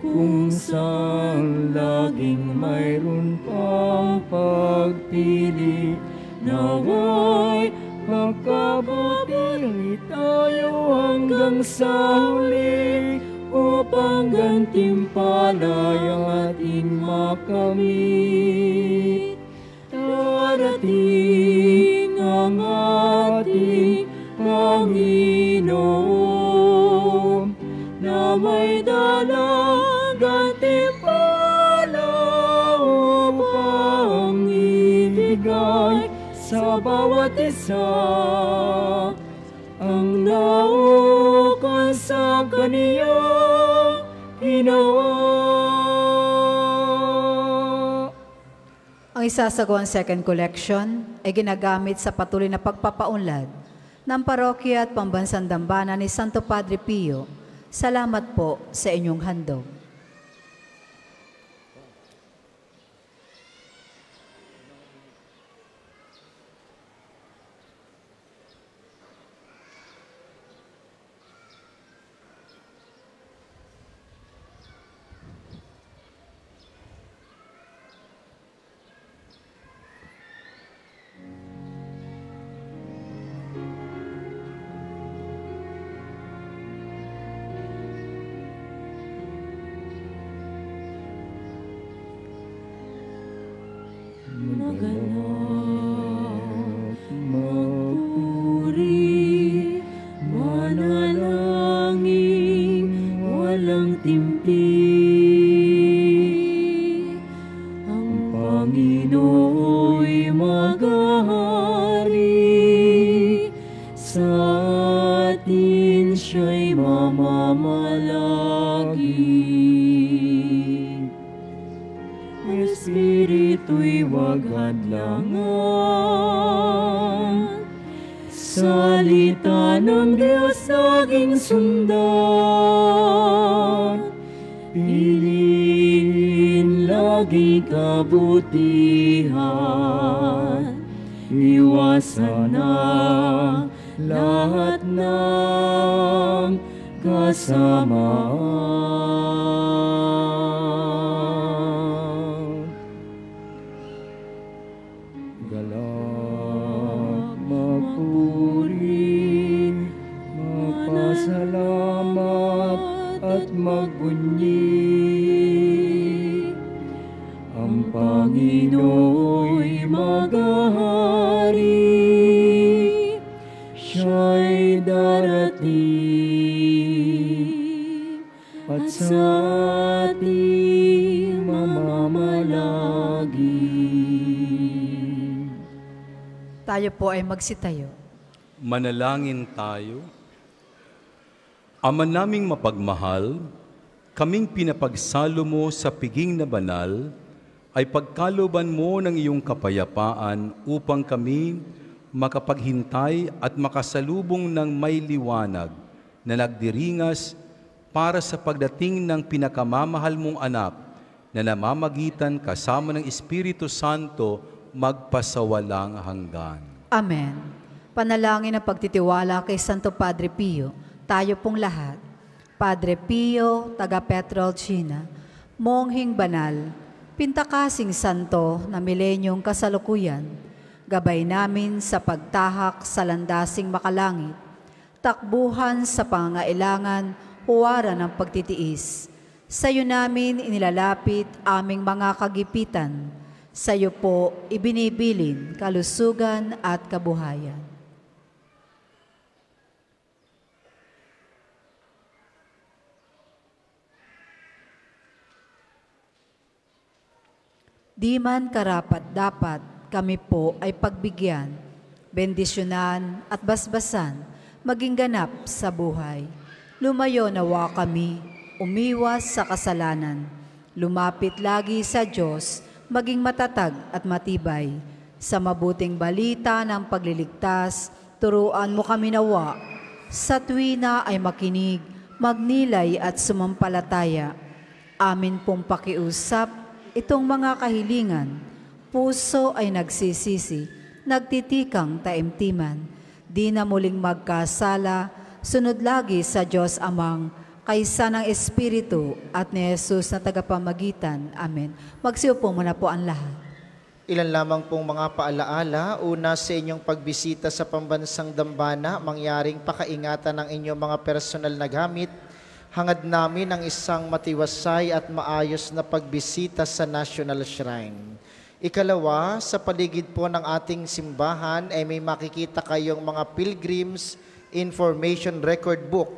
Speaker 4: kung saan laging mayroon pang pagpili. Naway magkabuti tayo hanggang sa huli, upang gantimpalay ang ating makamit. Darating ang ating Panginoon, na may dalang gantimpala upang ibigay sa bawat isa ang naukol sa kaniyang ginawa.
Speaker 2: Ang isasagawang second collection ay ginagamit sa patuloy na pagpapaunlad ng parokya at pambansang dambana ni Santo Padre Pio. Salamat po sa inyong handog.
Speaker 4: Maganap, magpuri, manalangin, walang timpi. huwag hadlangan. Salita ng Diyos aking sundan, piliin lagi kabutihan, iwasan ang lahat ng kasamaan. Galak magpuri, magpasalamat at magbunyi. Ang Panginoo'y maghahari, siya'y darating at sa ating mamamalagi.
Speaker 2: Tayo po ay magsitayo.
Speaker 1: Manalangin tayo. Ama naming mapagmahal, kaming pinapagsalo mo sa piging na banal, ay pagkaluban mo ng iyong kapayapaan upang kami makapaghintay at makasalubong ng may liwanag na nagdiringas para sa pagdating ng pinakamamahal mong anak na namamagitan kasama ng Espiritu Santo magpasawalang hanggan.
Speaker 2: Amen. Panalangin ng pagtitiwala kay Santo Padre Pio, tayo pong lahat. Padre Pio, taga Petrolcina, monghing banal, pintakasing santo na milenyong kasalukuyan, gabay namin sa pagtahak sa landasing makalangit, takbuhan sa pangangailangan, huwaran ng pagtitiis. Sa iyo namin inilalapit aming mga kagipitan, sa iyo po ibinibilin kalusugan at kabuhayan. Di man karapat-dapat kami po ay pagbigyan, bendisyonan at basbasan, maging ganap sa buhay. Lumayo nawa kami, umiwas sa kasalanan, lumapit lagi sa Diyos, maging matatag at matibay. Sa mabuting balita ng pagliligtas, turuan mo kami nawa. Sa tuwina ay makinig, magnilay at sumampalataya. Amin pong pakiusap itong mga kahilingan. Puso ay nagsisisi, nagtitikang taimtiman. Di na muling magkasala, sunod lagi sa Diyos Amang, kaysa ng Espiritu at ni Jesus na tagapamagitan. Amen. Magsiupo muna po ang lahat.
Speaker 8: Ilan lamang pong mga paalaala. Una, sa inyong pagbisita sa pambansang dambana, mangyaring pakaingatan ng inyong mga personal na gamit. Hangad namin ang isang matiwasay at maayos na pagbisita sa National Shrine. Ikalawa, sa paligid po ng ating simbahan ay may makikita kayong mga Pilgrims Information Record Book.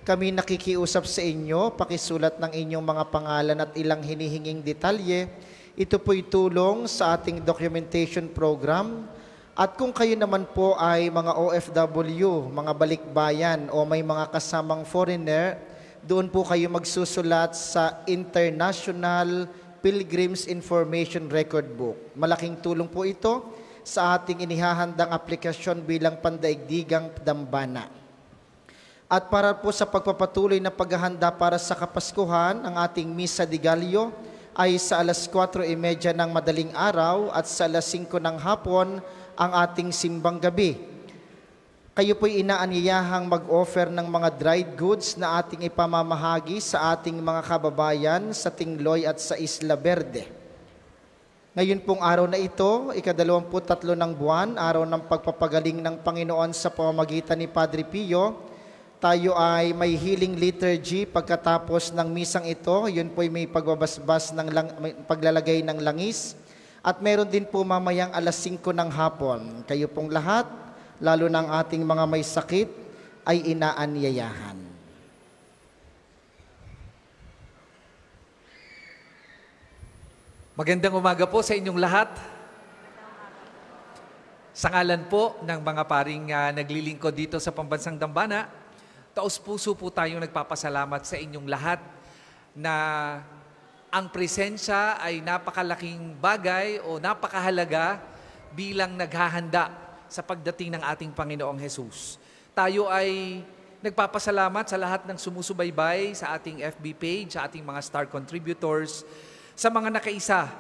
Speaker 8: Kami nakikiusap sa inyo, pakisulat ng inyong mga pangalan at ilang hinihinging detalye. Ito po'y tulong sa ating documentation program. At kung kayo naman po ay mga OFW, mga balikbayan o may mga kasamang foreigner, doon po kayo magsusulat sa International Pilgrims Information Record Book. Malaking tulong po ito sa ating inihahandang aplikasyon bilang pandaigdigang dambana. At para po sa pagpapatuloy na paghahanda para sa Kapaskuhan, ang ating Misa de Gallo ay sa alas 4:30 ng madaling araw at sa alas 5 ng hapon ang ating simbang gabi. Kayo po'y inaanyayahang mag-offer ng mga dried goods na ating ipamamahagi sa ating mga kababayan sa Tingloy at sa Isla Verde. Ngayon pong araw na ito, ika-23 ng buwan, araw ng pagpapagaling ng Panginoon sa pamamagitan ni Padre Pio, tayo ay may healing liturgy pagkatapos ng misang ito. Yun po'y may pagbabasbas ng paglalagay ng langis. At meron din po mamayang alas 5 ng hapon. Kayo pong lahat, lalo ng ating mga may sakit, ay inaanyayahan.
Speaker 6: Magandang umaga po sa inyong lahat. Sa ngalan po ng mga paring naglilingkod dito sa Pambansang Dambana, taos puso po tayong nagpapasalamat sa inyong lahat na ang presensya ay napakalaking bagay o napakahalaga bilang naghahanda sa pagdating ng ating Panginoong Jesus. Tayo ay nagpapasalamat sa lahat ng sumusubaybay sa ating FB page, sa ating mga star contributors, sa mga nakaisa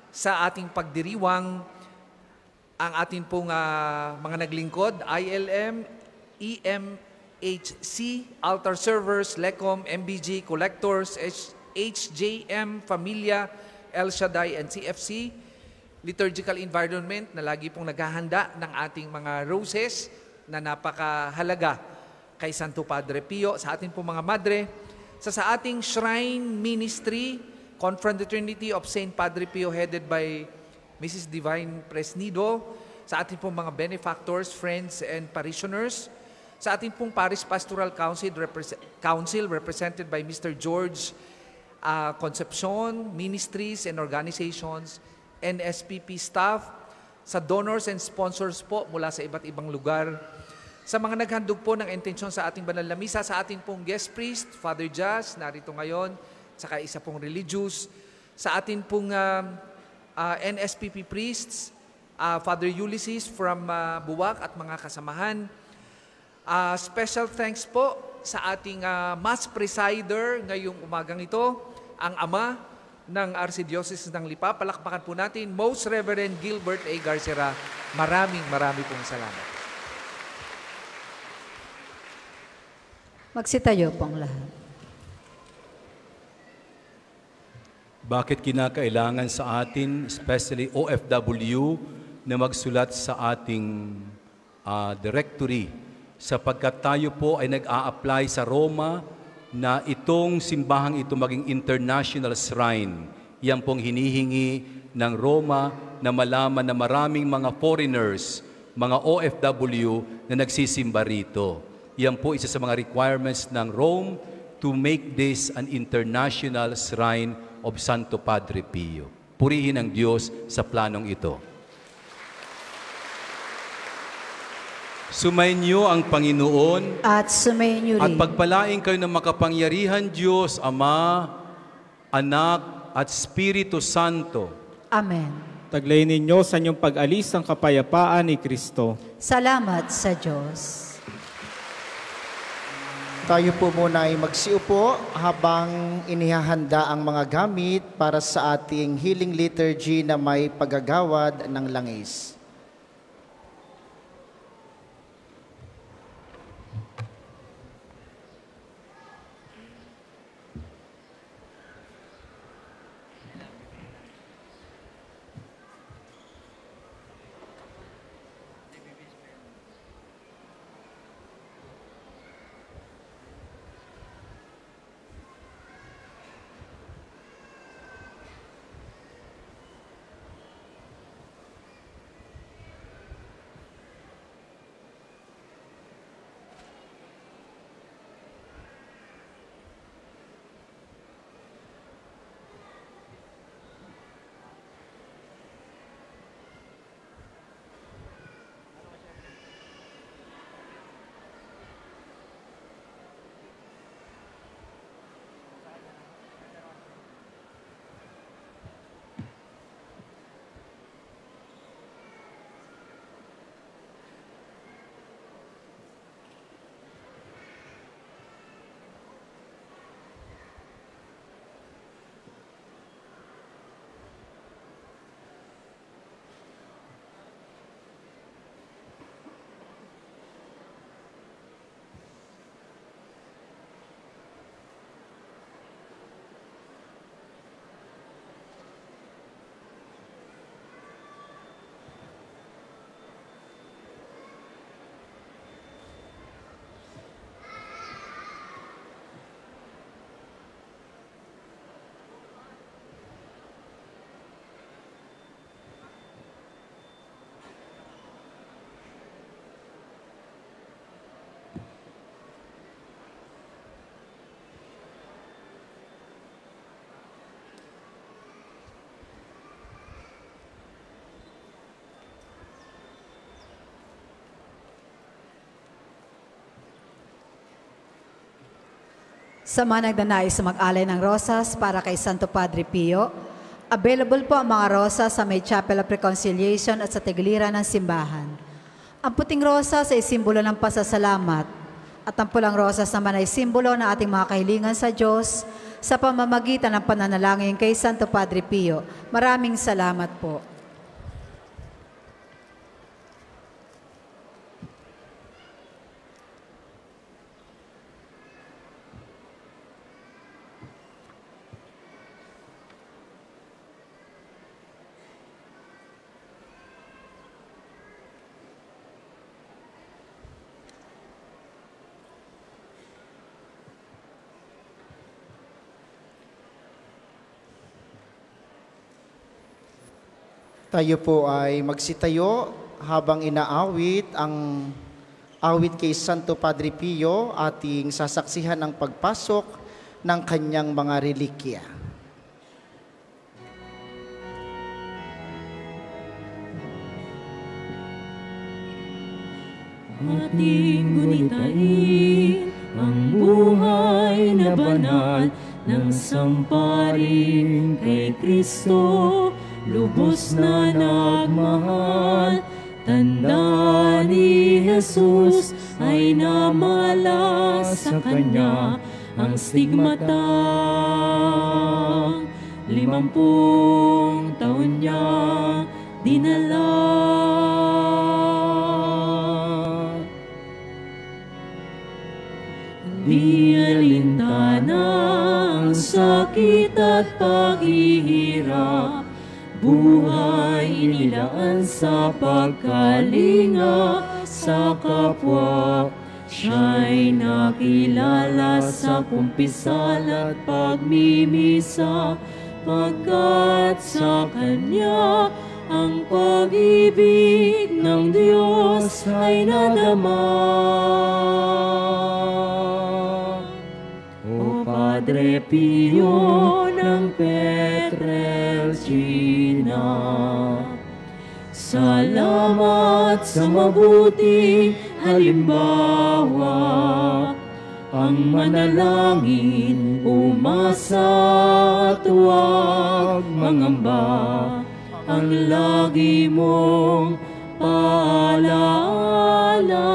Speaker 6: sa ating pagdiriwang, ang ating pong mga naglingkod, ILM, EMHC, Altar Servers, LECOM, MBG, Collectors, HJM, Familia, El Shaddai, and CFC, liturgical environment na lagi pong naghahanda ng ating mga roses na napakahalaga kay Santo Padre Pio, sa ating pong mga madre, sa ating shrine ministry, Confraternity of Saint Padre Pio headed by Mrs. Divine Presnido, sa ating pong mga benefactors, friends, and parishioners, sa ating pong Parish Pastoral Council represented by Mr. George Concepcion, ministries and organizations, NSPP staff, sa donors and sponsors po mula sa iba't ibang lugar, sa mga naghandog po ng intensyon sa ating banal na misa, sa ating pong guest priest, Father Jazz, narito ngayon, saka isa pong religious, sa ating pong NSPP priests, Father Ulysses from Buwak at mga kasamahan. Special thanks po sa ating Mass Presider ngayong umagang ito, ang Ama ng Archdiocese ng Lipa. Palakpakan po natin, Most Reverend Gilbert A. Garcera. Maraming pong salamat.
Speaker 2: Magsitayo po ang lahat.
Speaker 1: Bakit kinakailangan sa atin, especially OFW, na magsulat sa ating directory? Sapagkat tayo po ay nag-a-apply sa Roma na itong simbahang ito maging international shrine. Yan pong hinihingi ng Roma na malaman na maraming mga foreigners, mga OFW na nagsisimba rito. Yan po isa sa mga requirements ng Rome to make this an international shrine of Santo Padre Pio. Purihin ang Diyos sa planong ito. Sumainyo ang Panginoon
Speaker 2: At sumainyo
Speaker 1: at
Speaker 2: rin.
Speaker 1: pagpalain kayo ng makapangyarihan Diyos, Ama, Anak at Espiritu Santo.
Speaker 2: Amen.
Speaker 5: Taglay ninyo sa inyong pag-alis ang kapayapaan ni Kristo.
Speaker 2: Salamat sa Diyos.
Speaker 8: Tayo po muna ay magsiupo habang inihahanda ang mga gamit para sa ating healing liturgy na may paggagawad ng langis.
Speaker 2: Sa mga nagdanais sa mag-alay ng rosas para kay Santo Padre Pio, available po ang mga rosas sa may Chapel of Reconciliation at sa tigiliran ng simbahan. Ang puting rosas ay simbolo ng pasasalamat at ang pulang rosas naman ay simbolo ng ating mga kahilingan sa Diyos sa pamamagitan ng pananalangin kay Santo Padre Pio. Maraming salamat po.
Speaker 8: Tayo po ay magsitayo habang inaawit ang awit kay Santo Padre Pio, ating sasaksihan ang pagpasok ng kanyang mga relikya.
Speaker 4: Ating gunitain ang buhay na banal ng samparing kay Kristo, lubos na nagmahal. Tanda ni Jesus ay namala sa kanya ang stigmata. 50 taon niya dinala. Di alintana ang sakit at paghihirap, buhay inilaan sa pagkalinga sa kapwa. Siya'y nakilala sa kumpisal at pagmimisa, pagkat sa Kanya ang pag-ibig ng Diyos ay nadama. O Padre Pio ng Pietrelcina, salamat sa mabuting halimbawa. Ang manalangin, umasa at huwag mangamba, ang lagi mong paalala.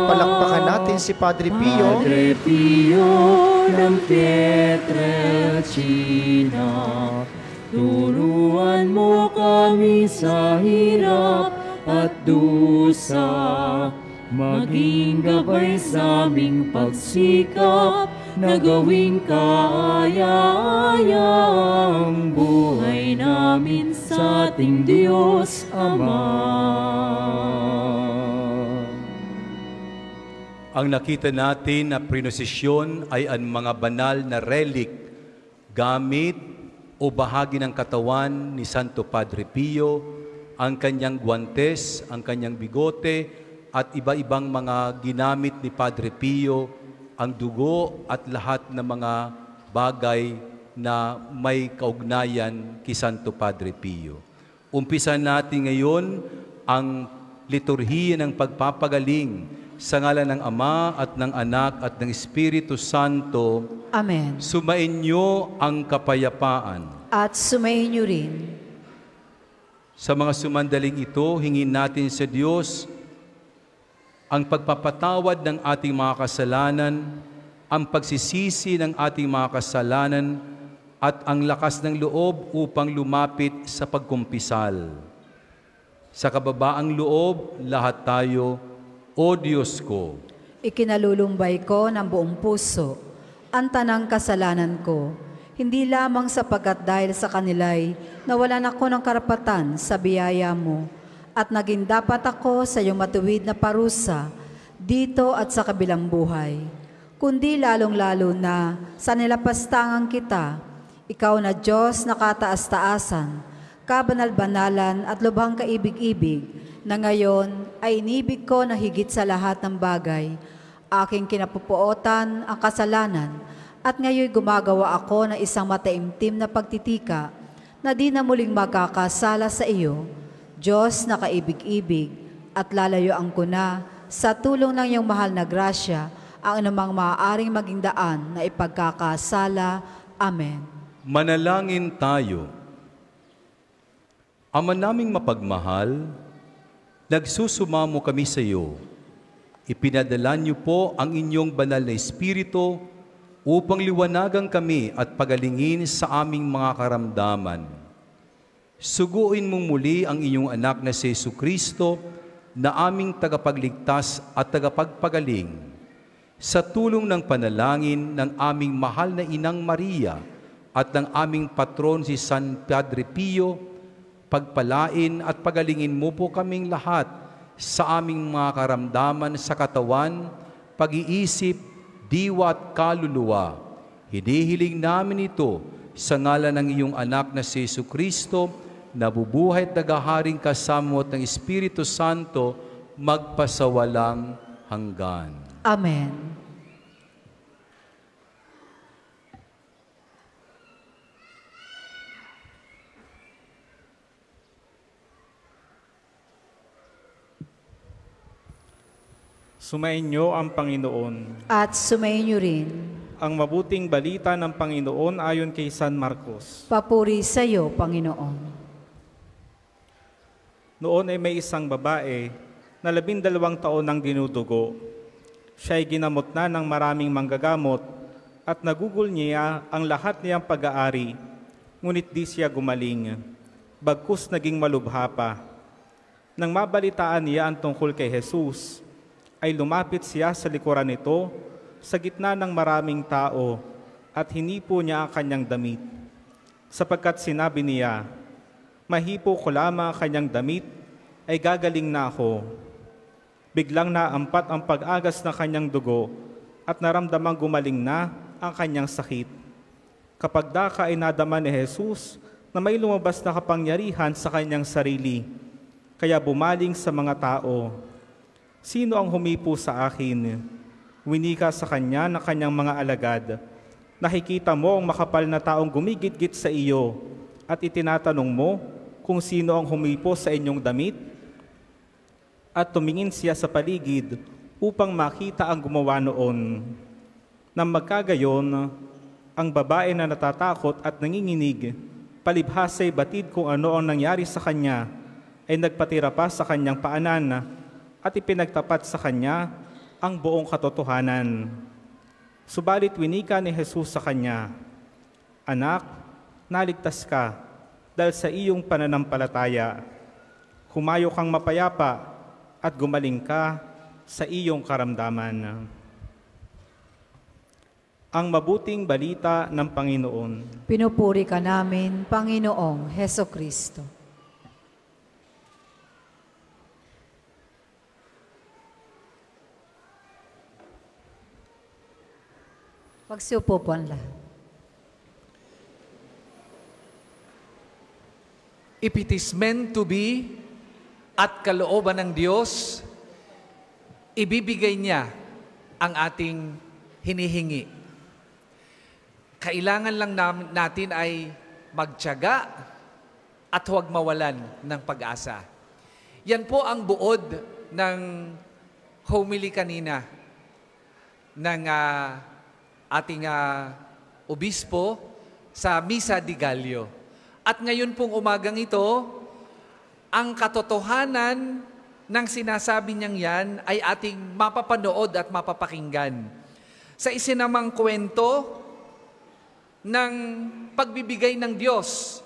Speaker 8: Palakpakan natin si Padre Pio.
Speaker 4: Padre Pio ng Pietrelcina, turuan mo kami sa hirap at dusa, maging gabay sa aming pagsikap na gawing kaaya-aya ang buhay namin sa ating Diyos Ama.
Speaker 1: Ang nakita natin na prinosisyon ay ang mga banal na relic, gamit o bahagi ng katawan ni Santo Padre Pio, ang kanyang guwantes, ang kanyang bigote, at iba-ibang mga ginamit ni Padre Pio, ang dugo at lahat ng mga bagay na may kaugnayan kay Santo Padre Pio. Umpisa natin ngayon ang liturhiya ng pagpapagaling sa ngalan ng Ama at ng Anak at ng Espiritu Santo.
Speaker 2: Amen.
Speaker 1: Sumainyo ang kapayapaan.
Speaker 2: At sumayin niyo rin.
Speaker 1: Sa mga sumandaling ito, hingin natin sa Diyos ang pagpapatawad ng ating mga kasalanan, ang pagsisisi ng ating mga kasalanan, at ang lakas ng loob upang lumapit sa pagkumpisal. Sa kababaang loob, lahat tayo, O Diyos ko,
Speaker 2: Ikinalulumbay ko ng buong puso ang tanang kasalanan ko, hindi lamang sapagkat dahil sa kanila'y nawalan ako ng karapatan sa biyaya mo, at naging dapat ako sa iyong matuwid na parusa dito at sa kabilang buhay, kundi lalong-lalo na sa nilapastangan kita, ikaw na Diyos na kataas-taasan, kabanal-banalan at lubhang kaibig-ibig, na ngayon ay inibig ko na higit sa lahat ng bagay. Aking kinapupuotan ang kasalanan, at ngayon gumagawa ako ng isang mataimtim na pagtitika na di na muling magkakasala sa iyo, Diyos na kaibig-ibig, at lalayuan ko na sa tulong ng iyong mahal na grasya ang anumang maaaring maging daan na ipagkakasala. Amen.
Speaker 1: Manalangin tayo. Ama naming mapagmahal, nagsusumamo kami sa iyo. Ipinadala niyo po ang inyong banal na Espiritu upang liwanagan kami at pagalingin sa aming mga karamdaman. Suguin mong muli ang inyong anak na si Jesucristo na aming tagapagligtas at tagapagpagaling. Sa tulong ng panalangin ng aming mahal na Inang Maria at ng aming patron si San Padre Pio, pagpalain at pagalingin mo po kaming lahat sa aming mga karamdaman sa katawan, pag-iisip, diwa at kaluluwa. Hinihiling namin ito sa ngalan ng iyong anak na si Jesucristo, na bubuhay at naghaharing kasamot ng Espiritu Santo, magpasawalang hanggan.
Speaker 2: Amen.
Speaker 5: Sumainyo ang Panginoon.
Speaker 2: At sumainyo rin.
Speaker 5: Ang mabuting balita ng Panginoon ayon kay San Marcos.
Speaker 2: Papuri sa iyo, Panginoon.
Speaker 5: Noon ay may isang babae na 12 taon nang dinudugo. Siya ay ginamot na ng maraming manggagamot at nagugol niya ang lahat niyang pag-aari, ngunit di siya gumaling, bagkus naging malubha pa. Nang mabalitaan niya ang tungkol kay Jesus, ay lumapit siya sa likuran nito sa gitna ng maraming tao at hinipo niya ang kanyang damit. Sapagkat sinabi niya, mahipo ko lamang ang kanyang damit, ay gagaling na ako. Biglang naampat ang pag-agas ng kanyang dugo at naramdamang gumaling na ang kanyang sakit. Kapag daka ay nadama ni Jesus na may lumabas na kapangyarihan sa kanyang sarili, kaya bumaling sa mga tao, sino ang humipo sa akin? Winika sa kanya ng kanyang mga alagad. Nakikita mo ang makapal na taong gumigit-git sa iyo at itinatanong mo kung sino ang humipo sa inyong damit? At tumingin siya sa paligid upang makita ang gumawa noon. Nang magkagayon, ang babae na natatakot at nanginginig, palibhasay batid kung ano ang nangyari sa kanya, ay nagpatira pa sa kanyang paanan at ipinagtapat sa kanya ang buong katotohanan. Subalit winika ni Jesus sa kanya, anak, naligtas ka dahil sa iyong pananampalataya. Humayo kang mapayapa at gumaling ka sa iyong karamdaman. Ang mabuting balita ng Panginoon.
Speaker 2: Pinupuri ka namin, Panginoong Hesukristo. Pagsiupo po ang lahat.
Speaker 6: If it is meant to be at kalooban ng Diyos, ibibigay niya ang ating hinihingi. Kailangan lang natin ay magtiyaga at huwag mawalan ng pag-asa. Yan po ang buod ng homily kanina ng ating obispo sa Misa di Gallo. At ngayon pong umagang ito, ang katotohanan ng sinasabi niyang yan ay ating mapapanood at mapapakinggan. Sa isinamang kwento ng pagbibigay ng Diyos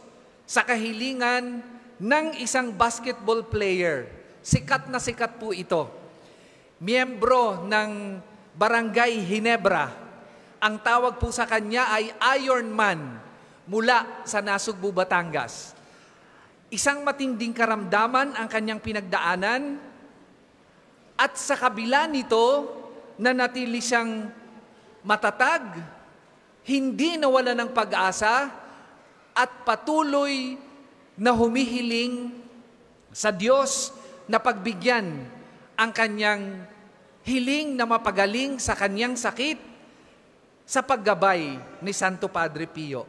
Speaker 6: sa kahilingan ng isang basketball player. Sikat na sikat po ito. Miyembro ng Barangay Ginebra. Ang tawag po sa kanya ay Iron Man mula sa Nasugbu, Batangas. Isang matinding karamdaman ang kanyang pinagdaanan at sa kabila nito, nanatili siyang matatag, hindi nawala ng pag-asa at patuloy na humihiling sa Diyos na pagbigyan ang kanyang hiling na mapagaling sa kanyang sakit sa paggabay ni Santo Padre Pio.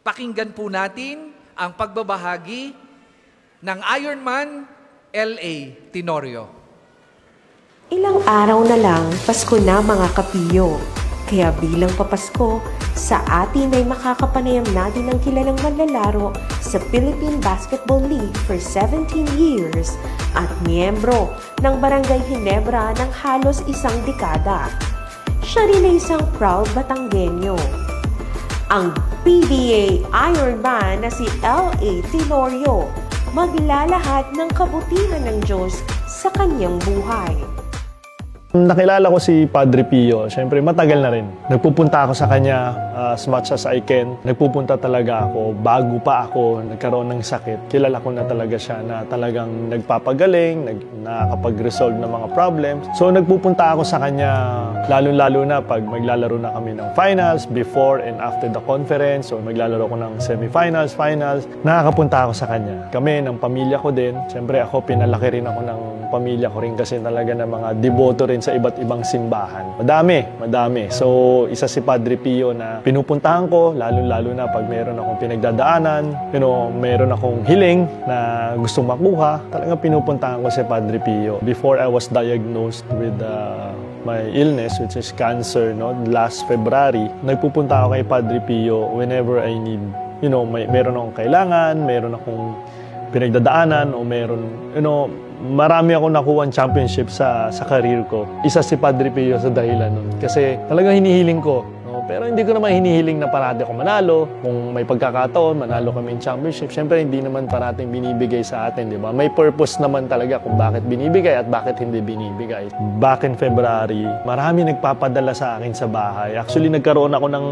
Speaker 6: Pakinggan po natin ang pagbabahagi ng Iron Man L.A. Tenorio.
Speaker 9: Ilang araw na lang, Pasko na mga kapiyo. Kaya bilang papasko, sa atin ay makakapanayam natin ang kilalang manlalaro sa Philippine Basketball League for 17 years at miyembro ng Barangay Ginebra ng halos isang dekada. Siya rin ay isang proud Batanggenyo. Ang PBA Ironman na si L.A. Tilorio maglalahat ng kabutihan ng Diyos sa kanyang buhay.
Speaker 10: Nakilala ko si Padre Pio, syempre matagal na rin. Nagpupunta ako sa kanya as much as I can. Nagpupunta talaga ako bago pa ako nagkaroon ng sakit. Kilala ko na talaga siya na talagang nagpapagaling, nakakapag-resolve ng mga problems. So nagpupunta ako sa kanya lalo-lalo na pag maglalaro na kami ng finals, before and after the conference, or maglalaro ko ng semifinals, finals. Nakakapunta ako sa kanya. Kami ng pamilya ko din. Syempre ako, pinalaki rin ako ng pamilya ko rin kasi talaga ng mga deboto rin sa iba't ibang simbahan. Madami. So, isa si Padre Pio na pinupuntahan ko, lalo-lalo na pag meron akong pinagdadaanan, meron akong hiling na gustong makuha, talagang pinupuntahan ko si Padre Pio. Before I was diagnosed with my illness, which is cancer, last February, nagpupunta ako kay Padre Pio whenever I need, meron akong kailangan, meron akong pinagdadaanan, o meron, marami akong nakuha ang championship sa career ko. Isa si Padre Pio sa dahilan nun. Kasi talagang hinihiling ko. Pero hindi ko naman hinihiling na parati ako manalo. Kung may pagkakataon, manalo kami ng championship. Siyempre, hindi naman parating binibigay sa atin, di ba? May purpose naman talaga kung bakit binibigay at bakit hindi binibigay. Back in February, marami nagpapadala sa akin sa bahay. Actually, nagkaroon ako ng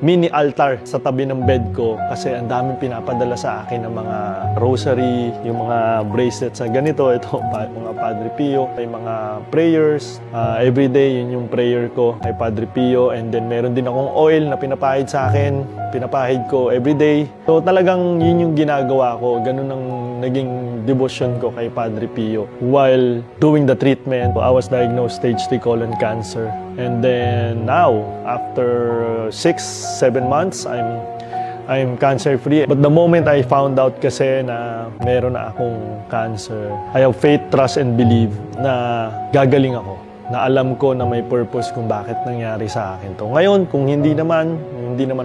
Speaker 10: mini altar sa tabi ng bed ko kasi ang daming pinapadala sa akin ng mga rosary, yung mga bracelets na ganito. Ito, mga Padre Pio, may mga prayers. Everyday, yun yung prayer ko kay Padre Pio. And then, meron din akong oil na pinapahid sa akin. Pinapahid ko everyday. So, talagang yun yung ginagawa ko. Ganun ang naging devotion ko kay Padre Pio. While doing the treatment, I was diagnosed stage 3 colon cancer. And then now, after 6-7 months, I'm cancer-free. But the moment I found out kasi na meron na akong cancer, I have faith, trust, and believe na gagaling ako. Na alam ko na may purpose kung bakit nangyari sa akin to. Ngayon, kung hindi naman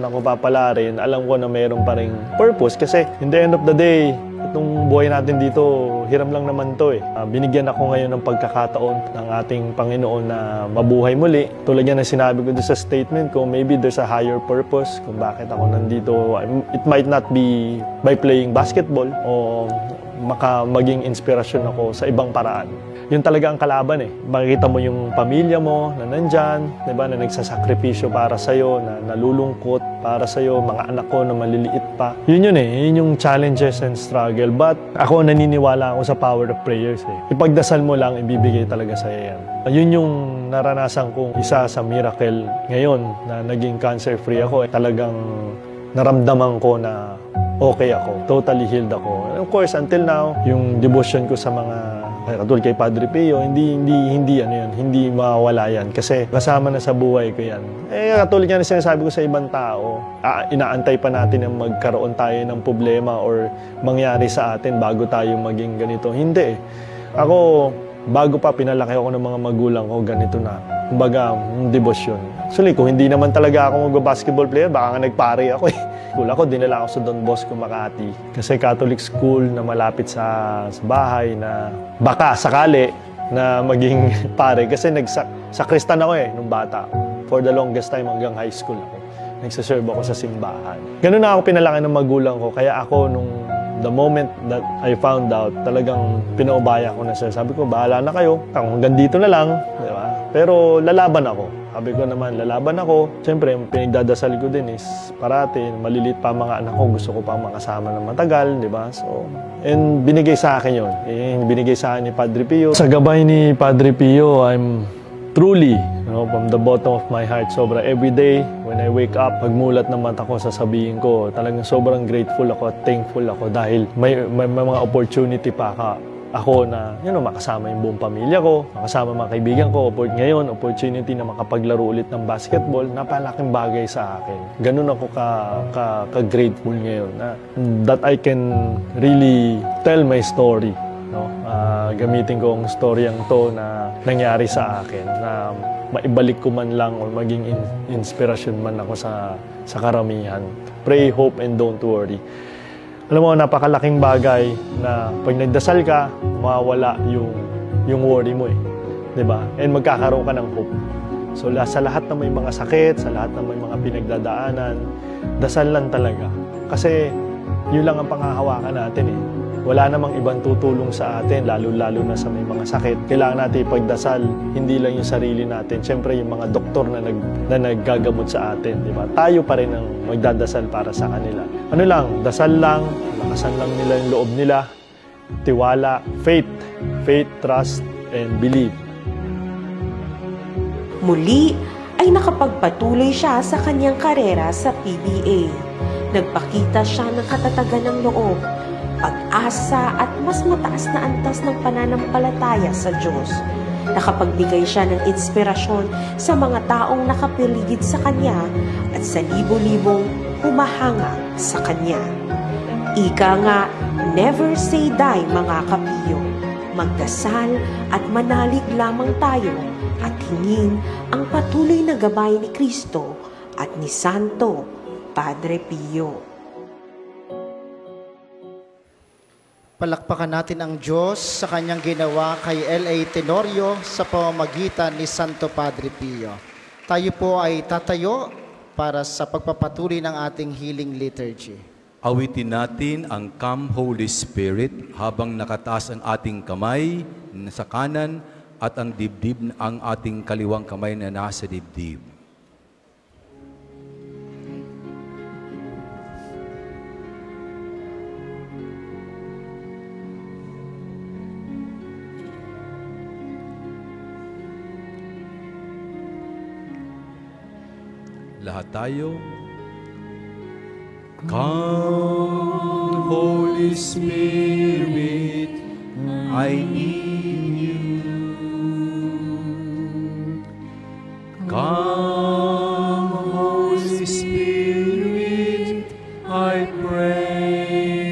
Speaker 10: ako papalarin, alam ko na meron pa ring purpose kasi in the end of the day, itong buhay natin dito, hiram lang naman to eh. Binigyan ako ngayon ng pagkakataon ng ating Panginoon na mabuhay muli. Tulad yan na sinabi ko doon sa statement ko, maybe there's a higher purpose kung bakit ako nandito. It might not be by playing basketball o maging inspirasyon ako sa ibang paraan. Yun talaga ang kalaban eh. Makikita mo yung pamilya mo na nandyan, diba, na nagsasakripisyo para sa'yo, na nalulungkot para sa'yo, mga anak ko na maliliit pa. Yun eh. Yun yung challenges and struggle. But ako naniniwala ako sa power of prayers eh. Ipagdasal mo lang, ibibigay talaga sa'yo yan. Yun yung naranasan kong isa sa miracle ngayon na naging cancer-free ako. Talagang naramdaman ko na okay ako. Totally healed ako. And of course, until now, yung devotion ko sa mga katulad kay Padre Pio, hindi mawawala yan. Kasi kasama na sa buhay ko yan. Katulad yan na sinasabi ko sa ibang tao, inaantay pa natin na magkaroon tayo ng problema or mangyari sa atin bago tayo maging ganito. Hindi. Ako, bago pa pinalaki ako ng mga magulang ko, ganito na. Kumbaga, devotion. Actually, kung hindi naman talaga ako mag-basketball player, baka nga nagpare ako eh. Ako, dinala ako sa Don Bosco, Makati. Kasi Catholic school na malapit sa bahay na baka sakali na maging pare. Kasi nagsakristan ako eh, nung bata. For the longest time hanggang high school ako. Nagsaserve ako sa simbahan. Ganun na ako pinalaki ng magulang ko. Kaya ako, the moment that I found out, talagang pinaubaya ko na siya. Sabi ko, bahala na kayo. Hanggang dito na lang. Diba? Pero lalaban ako. Sabi ko naman, lalaban ako. Siyempre, pinagdadasal ko din is parati, malilit pa mga anak ko, gusto ko pa makasama ng matagal, di ba? So, and binigay sa akin yun. Binigay sa akin ni Padre Pio. Sa gabay ni Padre Pio, I'm truly, from the bottom of my heart, sobra every day, when I wake up, pagmulat ng mata ko, sasabihin ko, talagang sobrang grateful ako at thankful ako dahil may mga opportunity pa ako na makasama yung buong pamilya ko, makasama mga kaibigan ko. Ngayon, opportunity na makapaglaro ulit ng basketball, napalaking bagay sa akin. Ganun ako ka-grateful ngayon na that I can really tell my story no? Gamitin ko ang storyang to na nangyari sa akin, na maibalik ko man lang o maging inspirasyon man ako sa karamihan. Pray, hope, and don't worry. Alam mo, napakalaking bagay na pag nagdasal ka, mawawala yung worry mo eh. 'Di ba? And magkakaroon ka ng hope. So sa lahat na may mga sakit, sa lahat na may mga pinagdadaanan, dasal lang talaga. Kasi yun lang ang panghahawakan natin eh. Wala namang ibang tutulong sa atin, lalo-lalo na sa may mga sakit. Kailangan natin ipagdasal, hindi lang yung sarili natin. Siyempre, yung mga doktor na naggagamot sa atin, di ba? Tayo pa rin ang magdadasal para sa kanila. Ano lang, dasal lang, lakasan lang nila yung loob nila, tiwala, faith, trust, and believe.
Speaker 9: Muli ay nakapagpatuloy siya sa kanyang karera sa PBA. Nagpakita siya ng katatagan ng loob, pag-asa at mas mataas na antas ng pananampalataya sa Diyos. Nakapagbigay siya ng inspirasyon sa mga taong nakapaligid sa kanya at sa libo-libong humahanga sa kanya. Ika nga, never say die mga kapiyo. Magdasal at manalig lamang tayo at hingin ang patuloy na gabay ni Kristo at ni Santo Padre Pio.
Speaker 8: Palakpakan natin ang Diyos sa kanyang ginawa kay L.A. Tenorio sa pamamagitan ni Santo Padre Pio. Tayo po ay tatayo para sa pagpapatuloy ng ating healing liturgy.
Speaker 1: Awitin natin ang Come Holy Spirit habang nakataas ang ating kamay sa kanan at ang dibdib ang ating kaliwang kamay na nasa dibdib. Lahat tayo. Come, Holy Spirit, I need you. Come, Holy Spirit, I pray.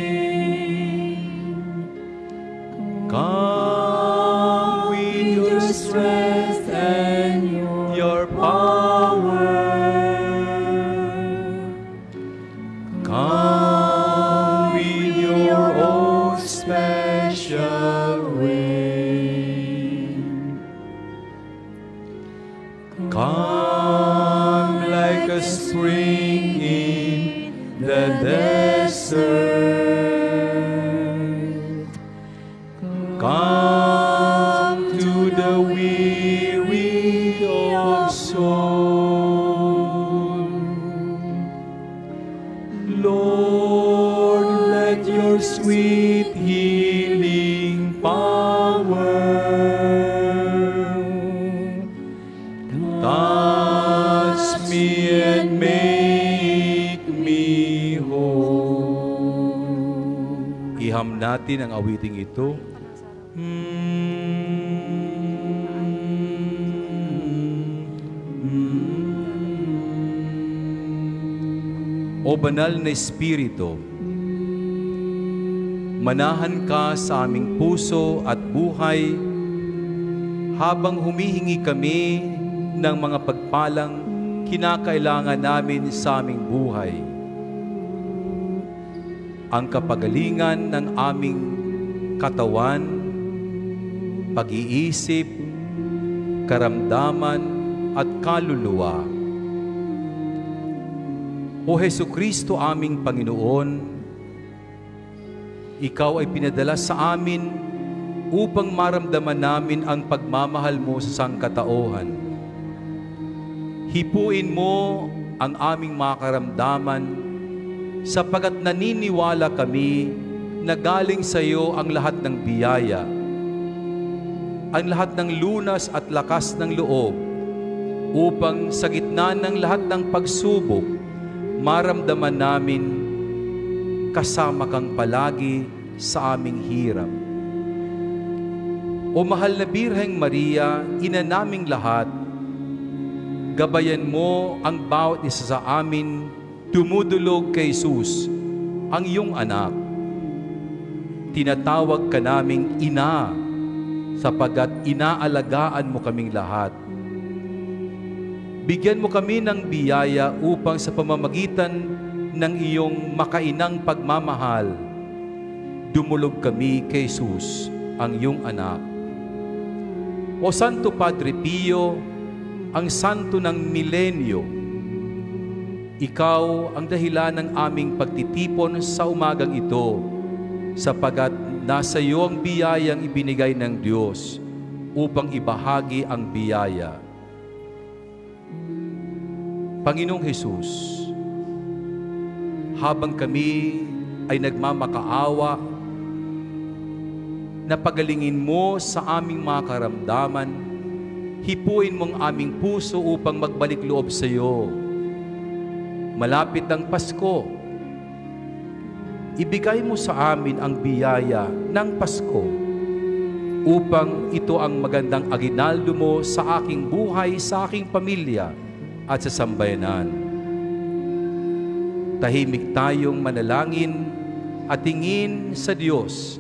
Speaker 1: Come with your strength and your power. Come with your own special way. Come like a spring in the desert. Come to the weary of soul. Lord, let your sweet healing power touch me and make me whole. Iham natin ang awiting ito. O banal na Espiritu, manahan ka sa aming puso at buhay habang humihingi kami ng mga pagpalang kinakailangan namin sa aming buhay. Ang kapagalingan ng aming katawan, pag-iisip, karamdaman at kaluluwa. O Hesukristo aming Panginoon, Ikaw ay pinadala sa amin upang maramdaman namin ang pagmamahal mo sa sangkatauhan. Hipuin mo ang aming mga karamdaman sapagat naniniwala kami na galing sa iyo ang lahat ng biyaya, ang lahat ng lunas at lakas ng loob upang sa gitna ng lahat ng pagsubok maramdaman namin kasama kang palagi sa aming hirap. O mahal na Birheng Maria, ina naming lahat, gabayan mo ang bawat isa sa amin dumudulog kay Jesus, ang iyong anak. tinatawag ka naming ina, sapagat inaalagaan mo kaming lahat. Bigyan mo kami ng biyaya upang sa pamamagitan ng iyong makainang pagmamahal, dumulog kami kay Jesus, ang iyong anak. O Santo Padre Pio, ang santo ng milenyo, ikaw ang dahilan ng aming pagtitipon sa umagang ito, sapagat nasa iyo ang biyayang ibinigay ng Diyos upang ibahagi ang biyaya. Panginoong Jesus, habang kami ay nagmamakaawa, napagalingin mo sa aming mga karamdaman, hipuin mo ang aming puso upang magbalik loob sa iyo. Malapit ang Pasko, ibigay mo sa amin ang biyaya ng Pasko upang ito ang magandang aginaldo mo sa aking buhay, sa aking pamilya at sa sambayanan. Tahimik tayong manalangin at tingin sa Diyos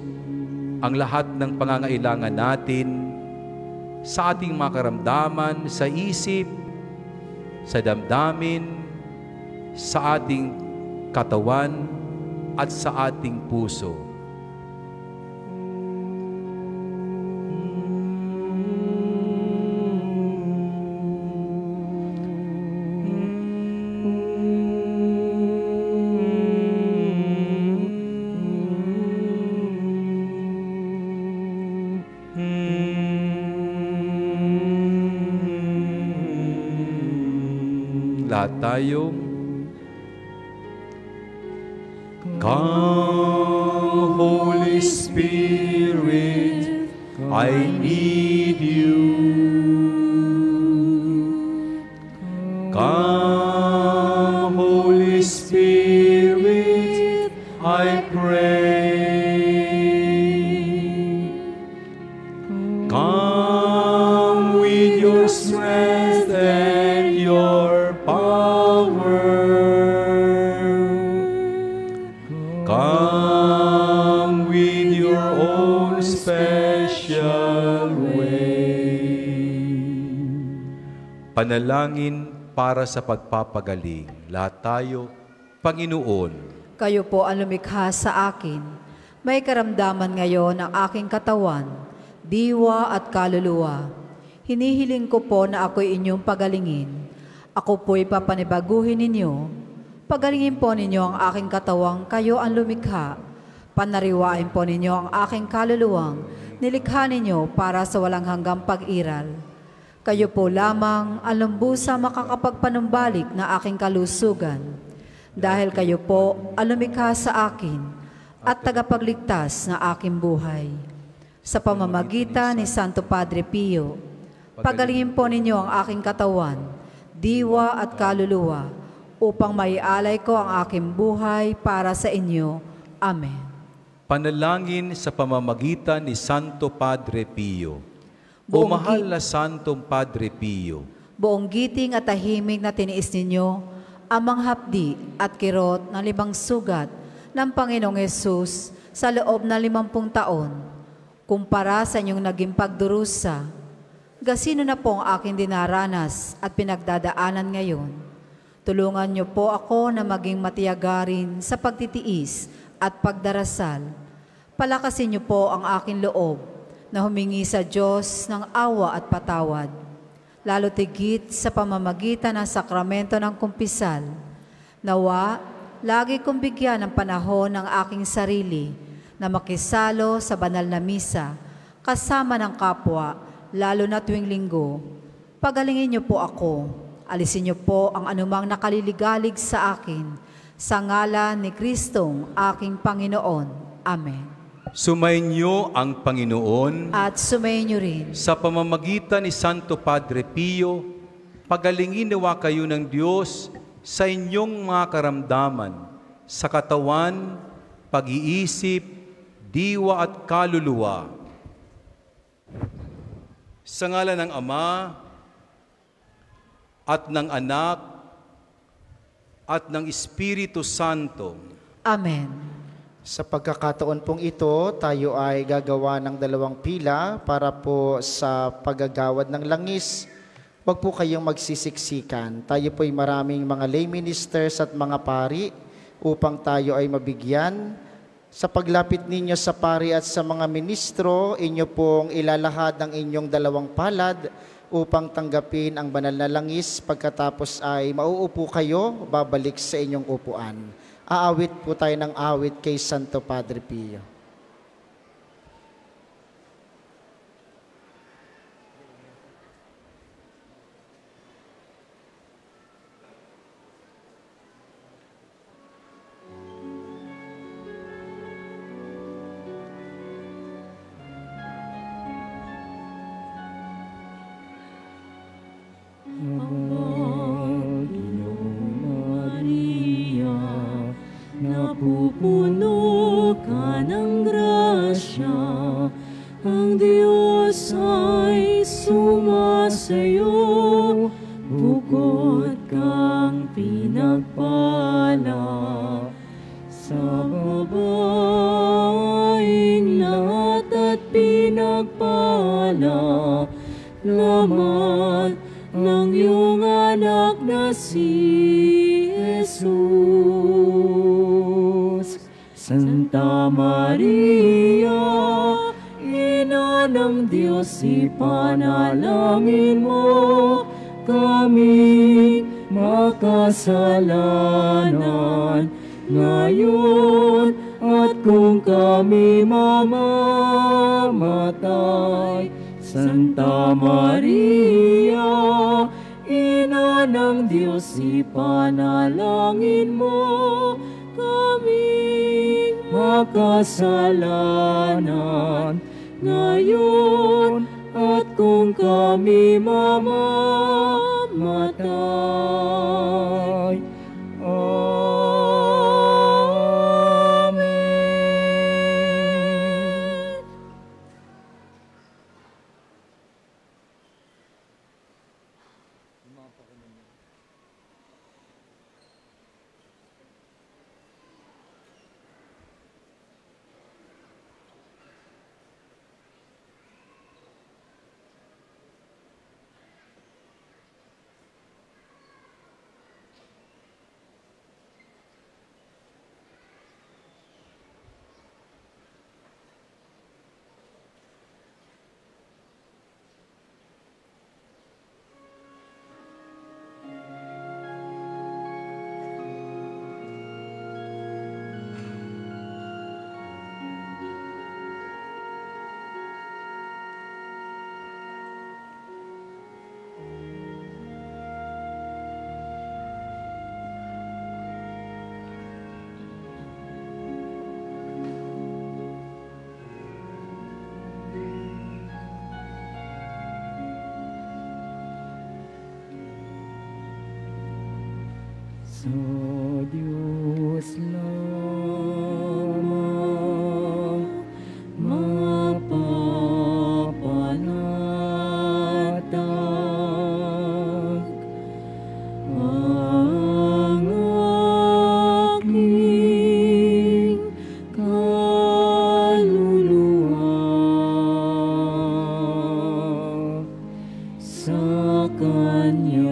Speaker 1: ang lahat ng pangangailangan natin sa ating mga karamdaman, sa isip, sa damdamin, sa ating katawan, at sa ating puso. Lahat tayo. Come, Holy Spirit, I need you. Come, Holy Spirit, I pray. Come with your strength and your power. Come with your own special way. Panalangin para sa pagpapagaling. Lahat tayo, Panginoon.
Speaker 2: Kayo po ang lumikha sa akin. May karamdaman ngayon ang aking katawan, diwa at kaluluwa. Hinihiling ko po na ako'y inyong pagalingin. Ako po'y papanibaguhin ninyo. Pagalingin po ninyo ang aking katawang kayo ang lumikha. Panariwain po ninyo ang aking kaluluwang nilikha ninyo para sa walang hanggang pag-iral. Kayo po lamang ang lumbusa makakapagpanumbalik na aking kalusugan. Dahil kayo po ang lumikha sa akin at tagapagligtas na aking buhay. Sa pamamagitan ni Santo Padre Pio, pagalingin po ninyo ang aking katawan, diwa at kaluluwa, upang maialay ko ang aking buhay para sa inyo. Amen.
Speaker 1: Panalangin sa pamamagitan ni Santo Padre Pio. O mahal na Santong Padre Pio,
Speaker 2: buong giting at tahimik na tiniis ninyo ang mga hapdi at kirot ng 5 sugat ng Panginoong Hesus sa loob ng 50 taon, kumpara sa inyong naging pagdurusa. Gasino na po ang aking dinaranas at pinagdadaanan ngayon. Tulungan niyo po ako na maging matiyagarin sa pagtitiis at pagdarasal. Palakasin niyo po ang aking loob na humingi sa Diyos ng awa at patawad, lalo tigit sa pamamagitan ng sakramento ng kumpisal. Nawa, lagi kong bigyan ng panahon ng aking sarili na makisalo sa banal na misa, kasama ng kapwa, lalo na tuwing linggo. Pagalingin niyo po ako. Alisin niyo po ang anumang nakaliligalig sa akin, sa ngalan ni Kristong aking Panginoon. Amen.
Speaker 1: Sumayin niyo ang Panginoon
Speaker 2: at sumayin niyo rin.
Speaker 1: Sa pamamagitan ni Santo Padre Pio, pagalingin nawa kayo ng Diyos sa inyong mga karamdaman, sa katawan, pag-iisip, diwa at kaluluwa. Sa ngalan ng Ama, at ng Anak, at ng Espiritu Santo.
Speaker 2: Amen.
Speaker 8: Sa pagkakataon pong ito, tayo ay gagawa ng dalawang pila para po sa paggagawad ng langis. Huwag po kayong magsisiksikan. Tayo po'y maraming mga lay ministers at mga pari upang tayo ay mabigyan. Sa paglapit ninyo sa pari at sa mga ministro, inyo pong ilalahad ang inyong dalawang palad upang tanggapin ang banal na langis. Pagkatapos ay mauupo kayo, babalik sa inyong upuan. Aawit po tayo ng awit kay Santo Padre Pio.
Speaker 4: Napupuno ka ng grasya, ang Diyos ay sumasayo, bukod kang pinagpala. Sa babaeng lahat at pinagpala, laman ng iyong anak na si Jesus. Santa Maria, Ina ng Diyos, ipanalangin mo kami makasalanan ngayon at kung kami mamamatay. Santa Maria, Ina ng Diyos, ipanalangin mo kami makasalanan ngayon at kung kami mamamatay. Amen. Sa Diyos lamang mapapanatag ang aking kaluluwa sa Kanya.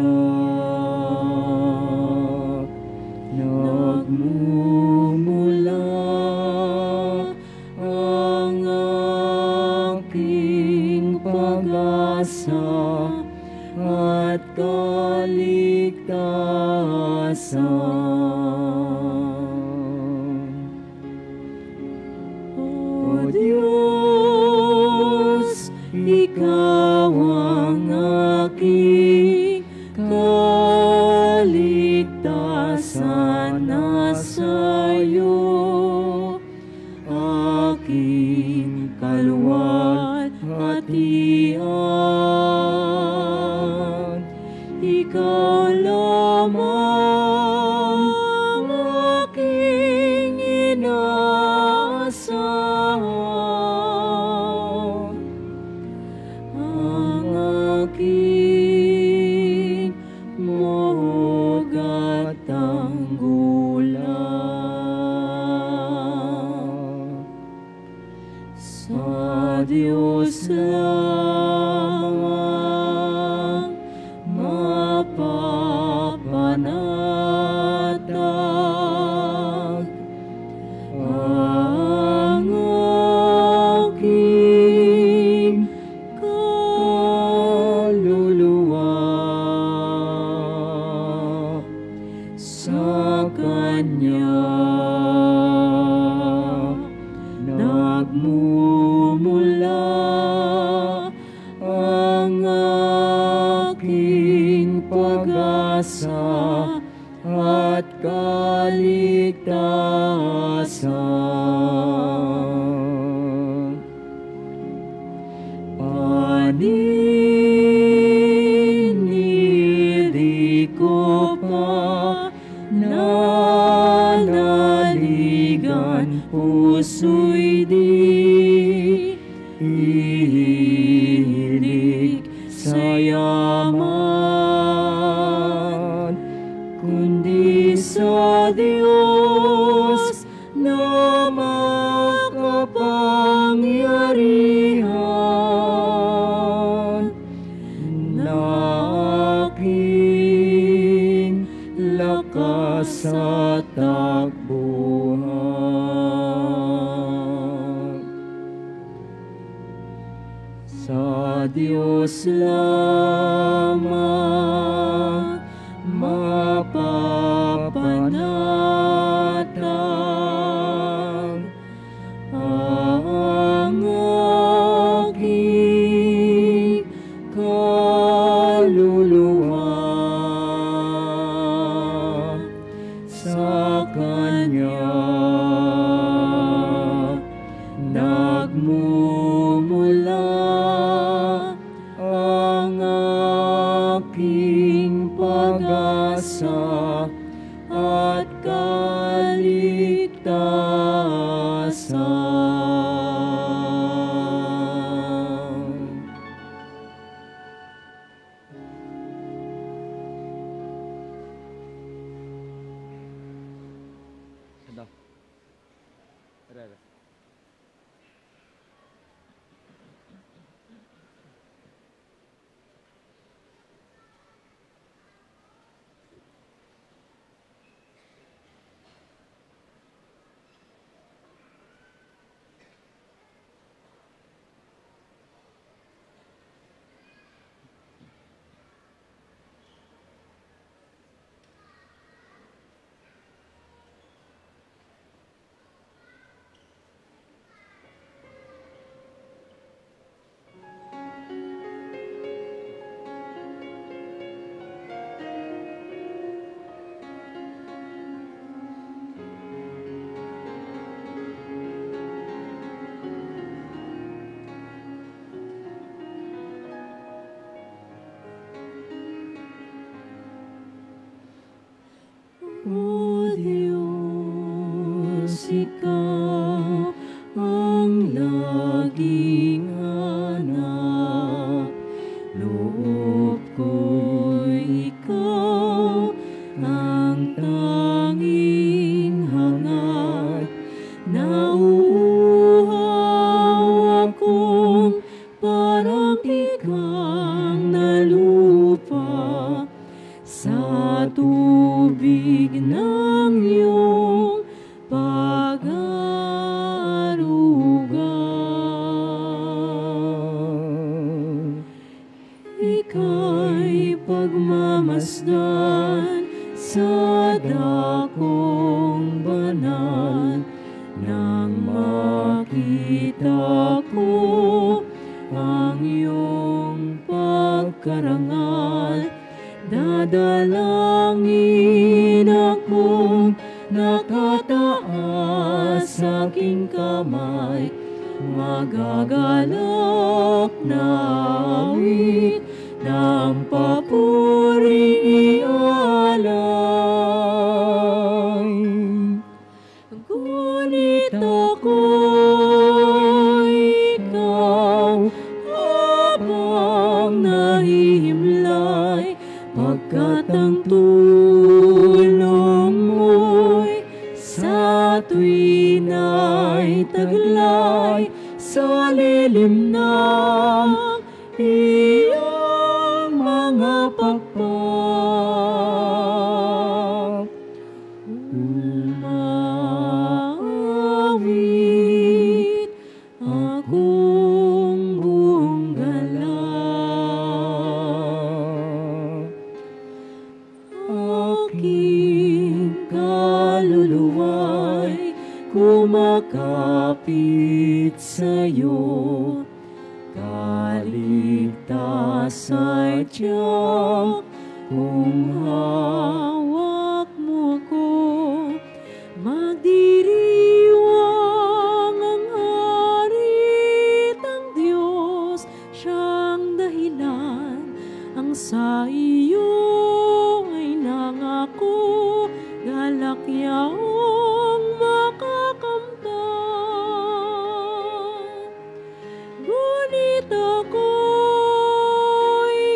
Speaker 4: Nagmumula ang aking pag-asa at kaligtasan. O Diyos, Ikaw ang aking kaligtasan, nasa iyo aking kaluwalhatian. Ikaw lamang ang aking inaasahan, ang aking mogatanggulan. ang aking pag-asa at kaligtasan. Paninili ko pa nanaligan, puso'y di ihilig sa yaman, kundi sa Diyos na makapangyarihan, na aking lakas sa takbuhan. Sa Diyos lamang mapapanatag ang aking kaluluwa. Sa Kanya nagmumula ang aking pag-asa at kaligtasan. O Diyos, Ikaw ang laging hanap, loob ko'y Ikaw ang tanging hangat. Nauuhaw akong parang ikang na lupa sa tubig ng iyong pag-aarugan. Ika'y pagmamasdan sa dakong banal, nang makita ko ang iyong pagkarangal. Dadalangin akong nakataas sa aking kamay, magagalak na awit ng papuri ialay. Ngunit ako'y ikaw habang nahihimlay, pagkat ang tulong mo'y sa tuwin ay taglay sa lilim ng nasadyak kung hawak mo ko. Magdiriwang ang harit ang Diyos, siyang dahilan ang sa iyo ay nangako, galak yaong makakamtan. Ngunit ako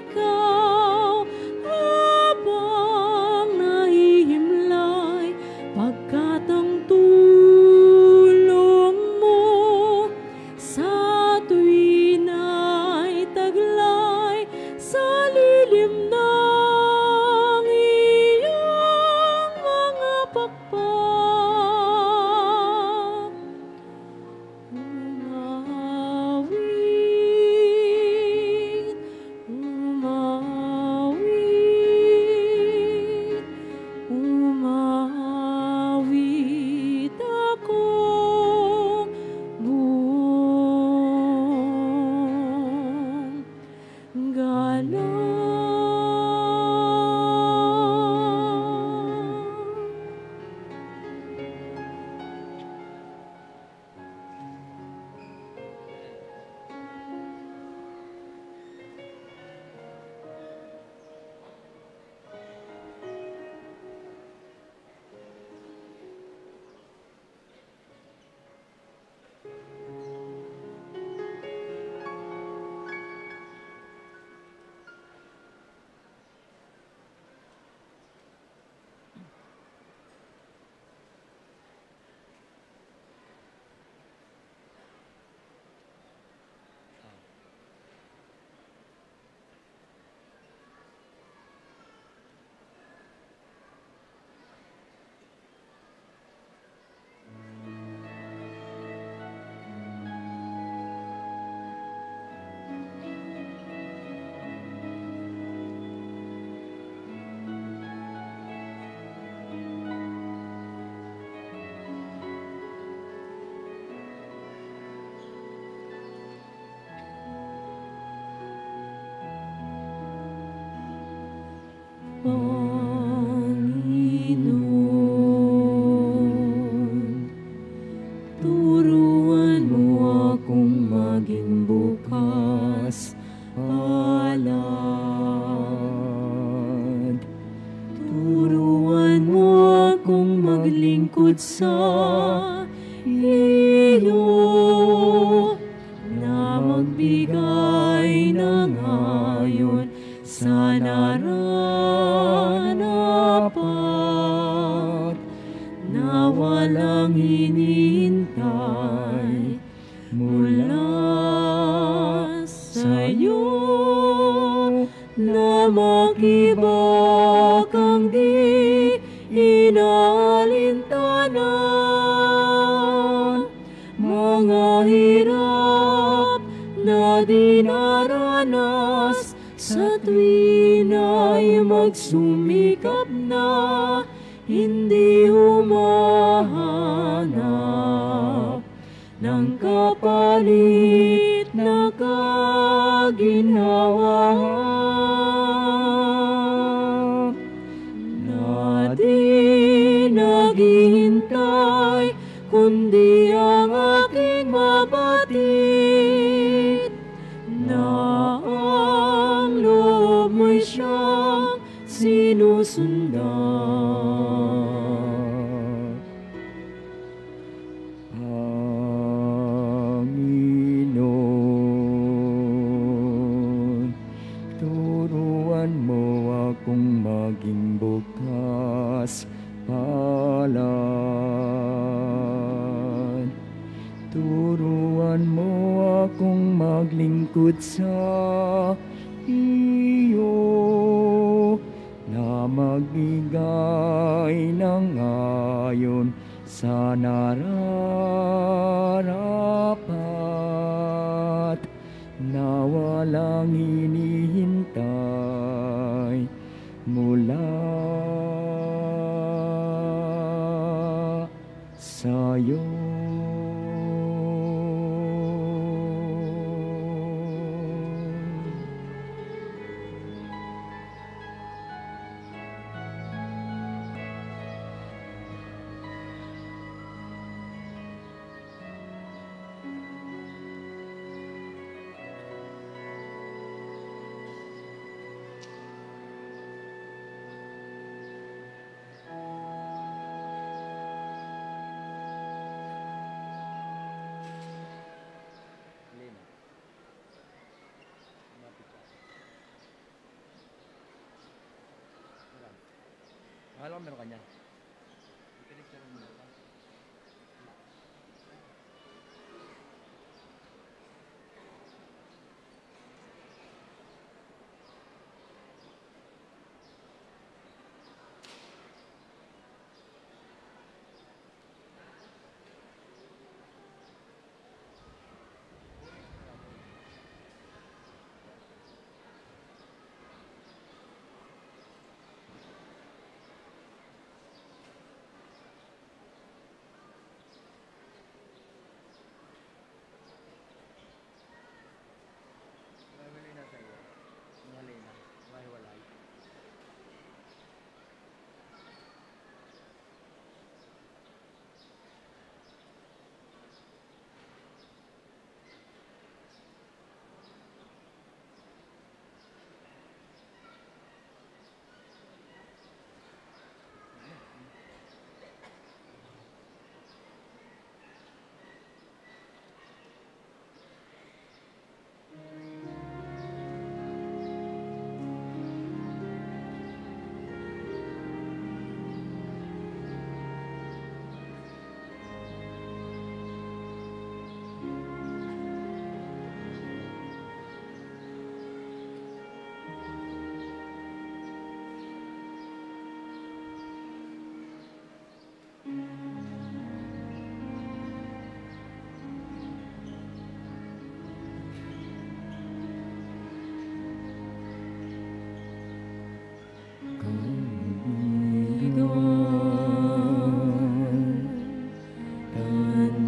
Speaker 4: ikaw habang nahihimlay, pagkat ang tulong mo sa tuwin ay taglay sa lilim ng iyong mga pakpak. Umawit, umawit, umawit akong buong galang. Panginoon, turuan mo akong maging bukas palad. Turuan mo akong maglingkod sa iyo, na magbigay ng ayon sa nararapat, na walang hinihintay mula sa'yo, na makibak ang di inaalintana, mga hirap na dinaranas sa tuwin ay magsumikap na, hindi humahanap ng kapalit na kaginhawa, na di naghihintay kundi ang aking mabatid, na ang loob mo'y siyang sinusundan. Panginoon, turuan mo akong maging bukas palad. Turuan mo akong maglingkod sa iyo, na magbigay ng ayon sa nararapat, na walang hinihintay mula sa'yo.
Speaker 11: Alam ko meron kanya.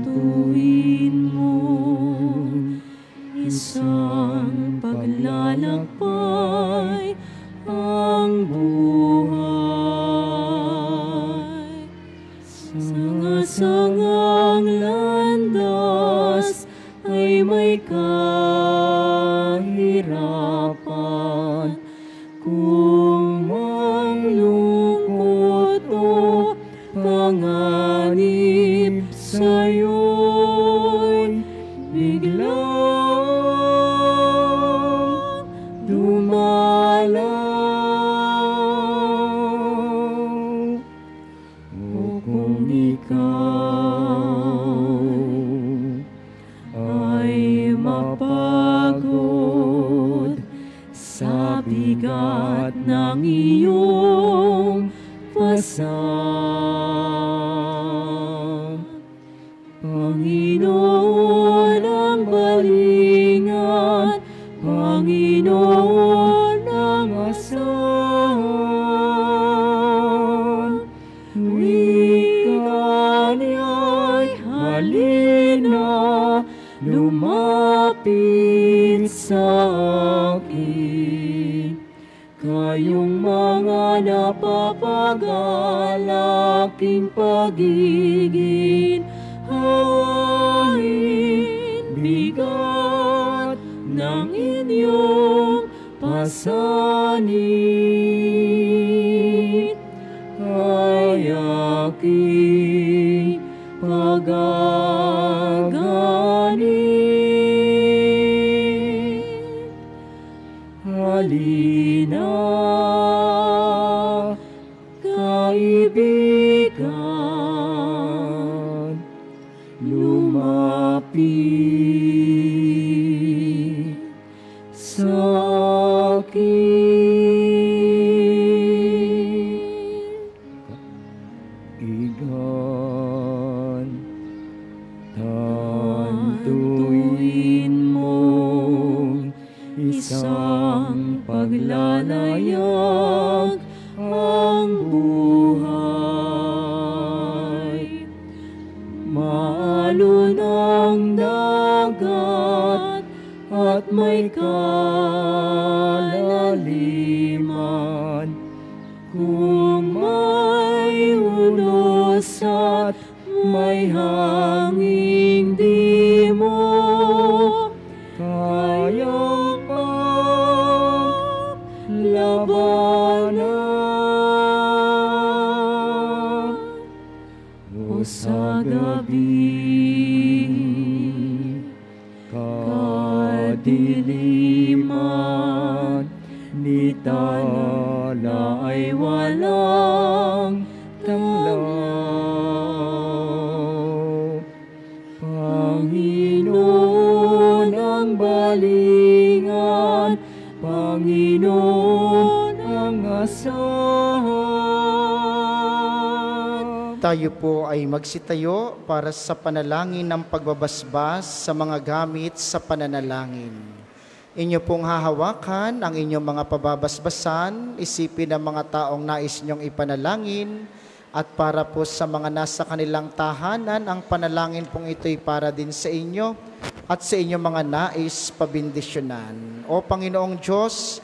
Speaker 4: Tantuin mo isang paglalakbay ang buhay. Sanga-sangang landas ay may kahirapan. Kung manglungkot o panganib sa'yo'y biglang dumalaw. O kung ikaw ay mapagod sa bigat ng iyong pasang, Panginoon ang balingan, Panginoon ang asahan. Wika niya'y halina, lumapit sa akin. Kayong mga napapagalaking pagiging hawain bigat ng inyong pasanin ay aking pagaganin. Halina, kaibigan, lumapit sa akin. Kaibigan, tantuin mo isang paglalayag ang buhay. Maalon ang dagat at may kalaliman. Kung may unos at may hanging di mo kayang paglabanan. O sa gabi kadiliman ni tala ay walang tanglaw. Panginoon ang balingan, Panginoon ang asahan.
Speaker 8: Tayo po ay magsitayo para sa panalangin ng pagbabasbas sa mga gamit sa pananalangin. Inyo pong hahawakan ang inyong mga pababasbasan, isipin ang mga taong nais niyong ipanalangin, at para po sa mga nasa kanilang tahanan, ang panalangin pong ito'y para din sa inyo at sa inyong mga nais pabindisyonan. O Panginoong Diyos,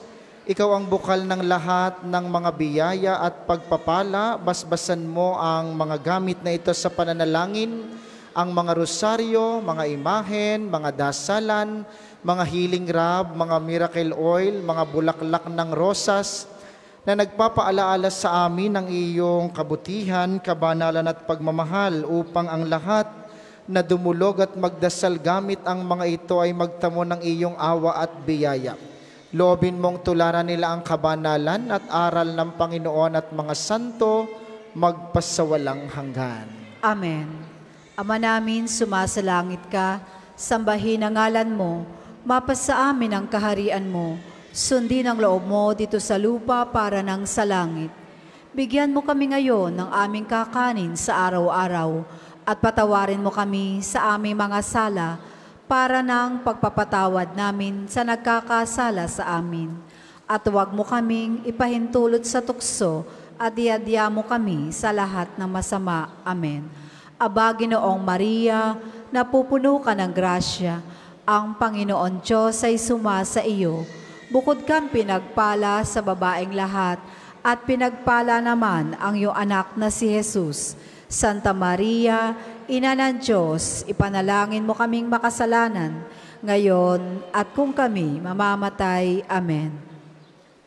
Speaker 8: Ikaw ang bukal ng lahat ng mga biyaya at pagpapala, basbasan mo ang mga gamit na ito sa pananalangin, ang mga rosaryo, mga imahen, mga dasalan, mga healing rub, mga miracle oil, mga bulaklak ng rosas, na nagpapaalaala sa amin ng iyong kabutihan, kabanalan at pagmamahal upang ang lahat na dumulog at magdasal gamit ang mga ito ay magtamo ng iyong awa at biyaya. Loobin mong tularan nila ang kabanalan at aral ng Panginoon at mga santo magpasawalang hanggan.
Speaker 2: Amen. Ama namin, sumasalangit ka, sambahin ang ngalan mo, mapasa amin ang kaharian mo, sundin ang loob mo dito sa lupa para nang sa langit. Bigyan mo kami ngayon ng aming kakanin sa araw-araw at patawarin mo kami sa aming mga sala para nang pagpapatawad namin sa nagkakasala sa amin. At huwag mo kaming ipahintulot sa tukso at iadya mo kami sa lahat ng masama. Amen. Aba, Ginoong Maria, napupuno ka ng grasya, ang Panginoon Diyos ay sumasa iyo. Bukod kang pinagpala sa babaeng lahat, at pinagpala naman ang iyong anak na si Jesus. Santa Maria, Ina ng Diyos, ipanalangin mo kaming makasalanan, ngayon at kung kami mamamatay. Amen.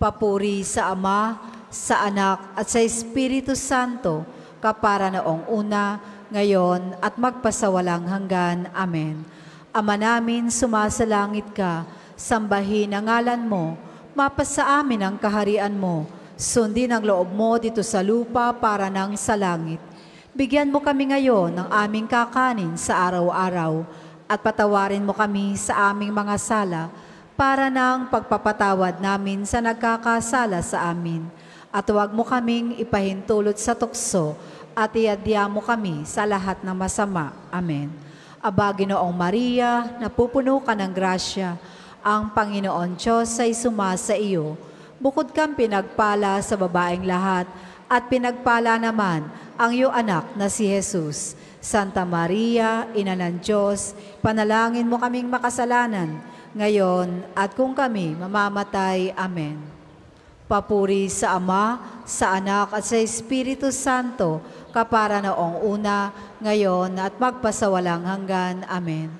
Speaker 2: Papuri sa Ama, sa Anak, at sa Espiritu Santo, kapara noong una, ngayon, at magpasawalang hanggan. Amen. Ama namin, sumasalangit ka, sambahin ang ngalan mo, mapasa amin ang kaharian mo, sundin ang loob mo dito sa lupa para nang sa langit. Bigyan mo kami ngayon ng aming kakanin sa araw-araw, at patawarin mo kami sa aming mga sala, para nang pagpapatawad namin sa nagkakasala sa amin. At huwag mo kaming ipahintulot sa tukso, at iadya mo kami sa lahat ng masama. Amen. Aba, Ginoong Maria, napupuno ka ng grasya, ang Panginoon Diyos ay sumasa iyo. Bukod kang pinagpala sa babaeng lahat, at pinagpala naman ang iyong anak na si Jesus. Santa Maria, Ina ng Diyos, panalangin mo kaming makasalanan, ngayon at kung kami mamamatay. Amen. Papuri sa Ama, sa Anak, at sa Espiritu Santo, kapara noong una, ngayon, at magpasawalang hanggan. Amen.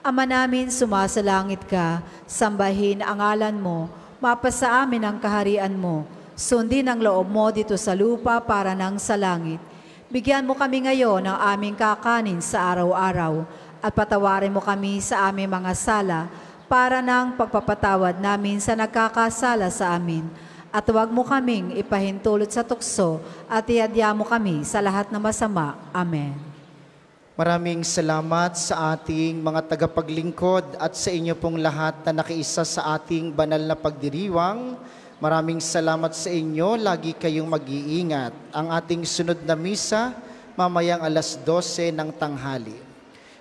Speaker 2: Ama namin, sumasalangit ka, sambahin ang ngalan mo, mapasa amin ang kaharian mo, sundin ang loob mo dito sa lupa para nang sa langit. Bigyan mo kami ngayon ng aming kakanin sa araw-araw, at patawarin mo kami sa aming mga sala, para nang pagpapatawad namin sa nagkakasala sa amin. At huwag mo kaming ipahintulot sa tukso, at iadya mo kami sa lahat ng masama. Amen.
Speaker 8: Maraming salamat sa ating mga tagapaglingkod at sa inyo pong lahat na nakiisa sa ating banal na pagdiriwang. Maraming salamat sa inyo, lagi kayong mag-iingat. Ang ating sunod na misa, mamayang 12:00 ng tanghali.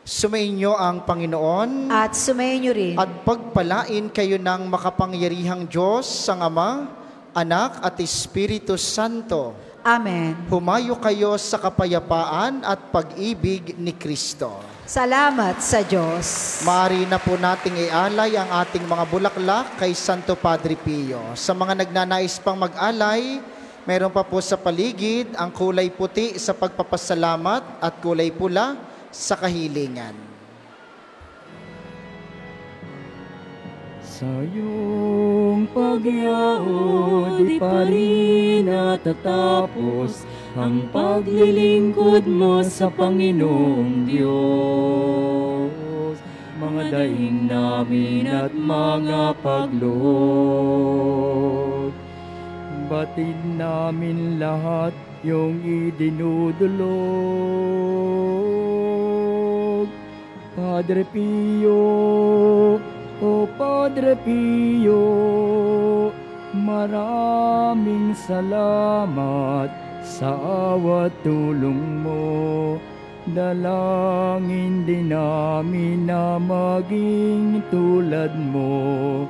Speaker 8: Sumainyo ang Panginoon.
Speaker 2: At sumainyo rin.
Speaker 8: At pagpalain kayo ng makapangyarihang Diyos, ang Ama, Anak at Espiritu Santo.
Speaker 2: Amen.
Speaker 8: Humayo kayo sa kapayapaan at pag-ibig ni Kristo.
Speaker 2: Salamat sa Diyos.
Speaker 8: Maaari na po nating ialay ang ating mga bulaklak kay Santo Padre Pio. Sa mga nagnanais pang mag-alay, meron pa po sa paligid ang kulay puti sa pagpapasalamat at kulay pula sa kahilingan.
Speaker 4: Sa iyong pagyaod, di pa rin natatapos ang paglilingkod mo sa Panginoong Diyos. Mga daing namin at mga pagloos. kapatid namin lahat yung idinudulog. Padre Pio, o Padre Pio, maraming salamat sa awat tulong mo. Dalangin din namin na maging tulad mo,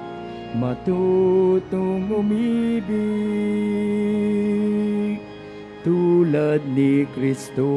Speaker 4: matutong umibig tulad ni Kristo.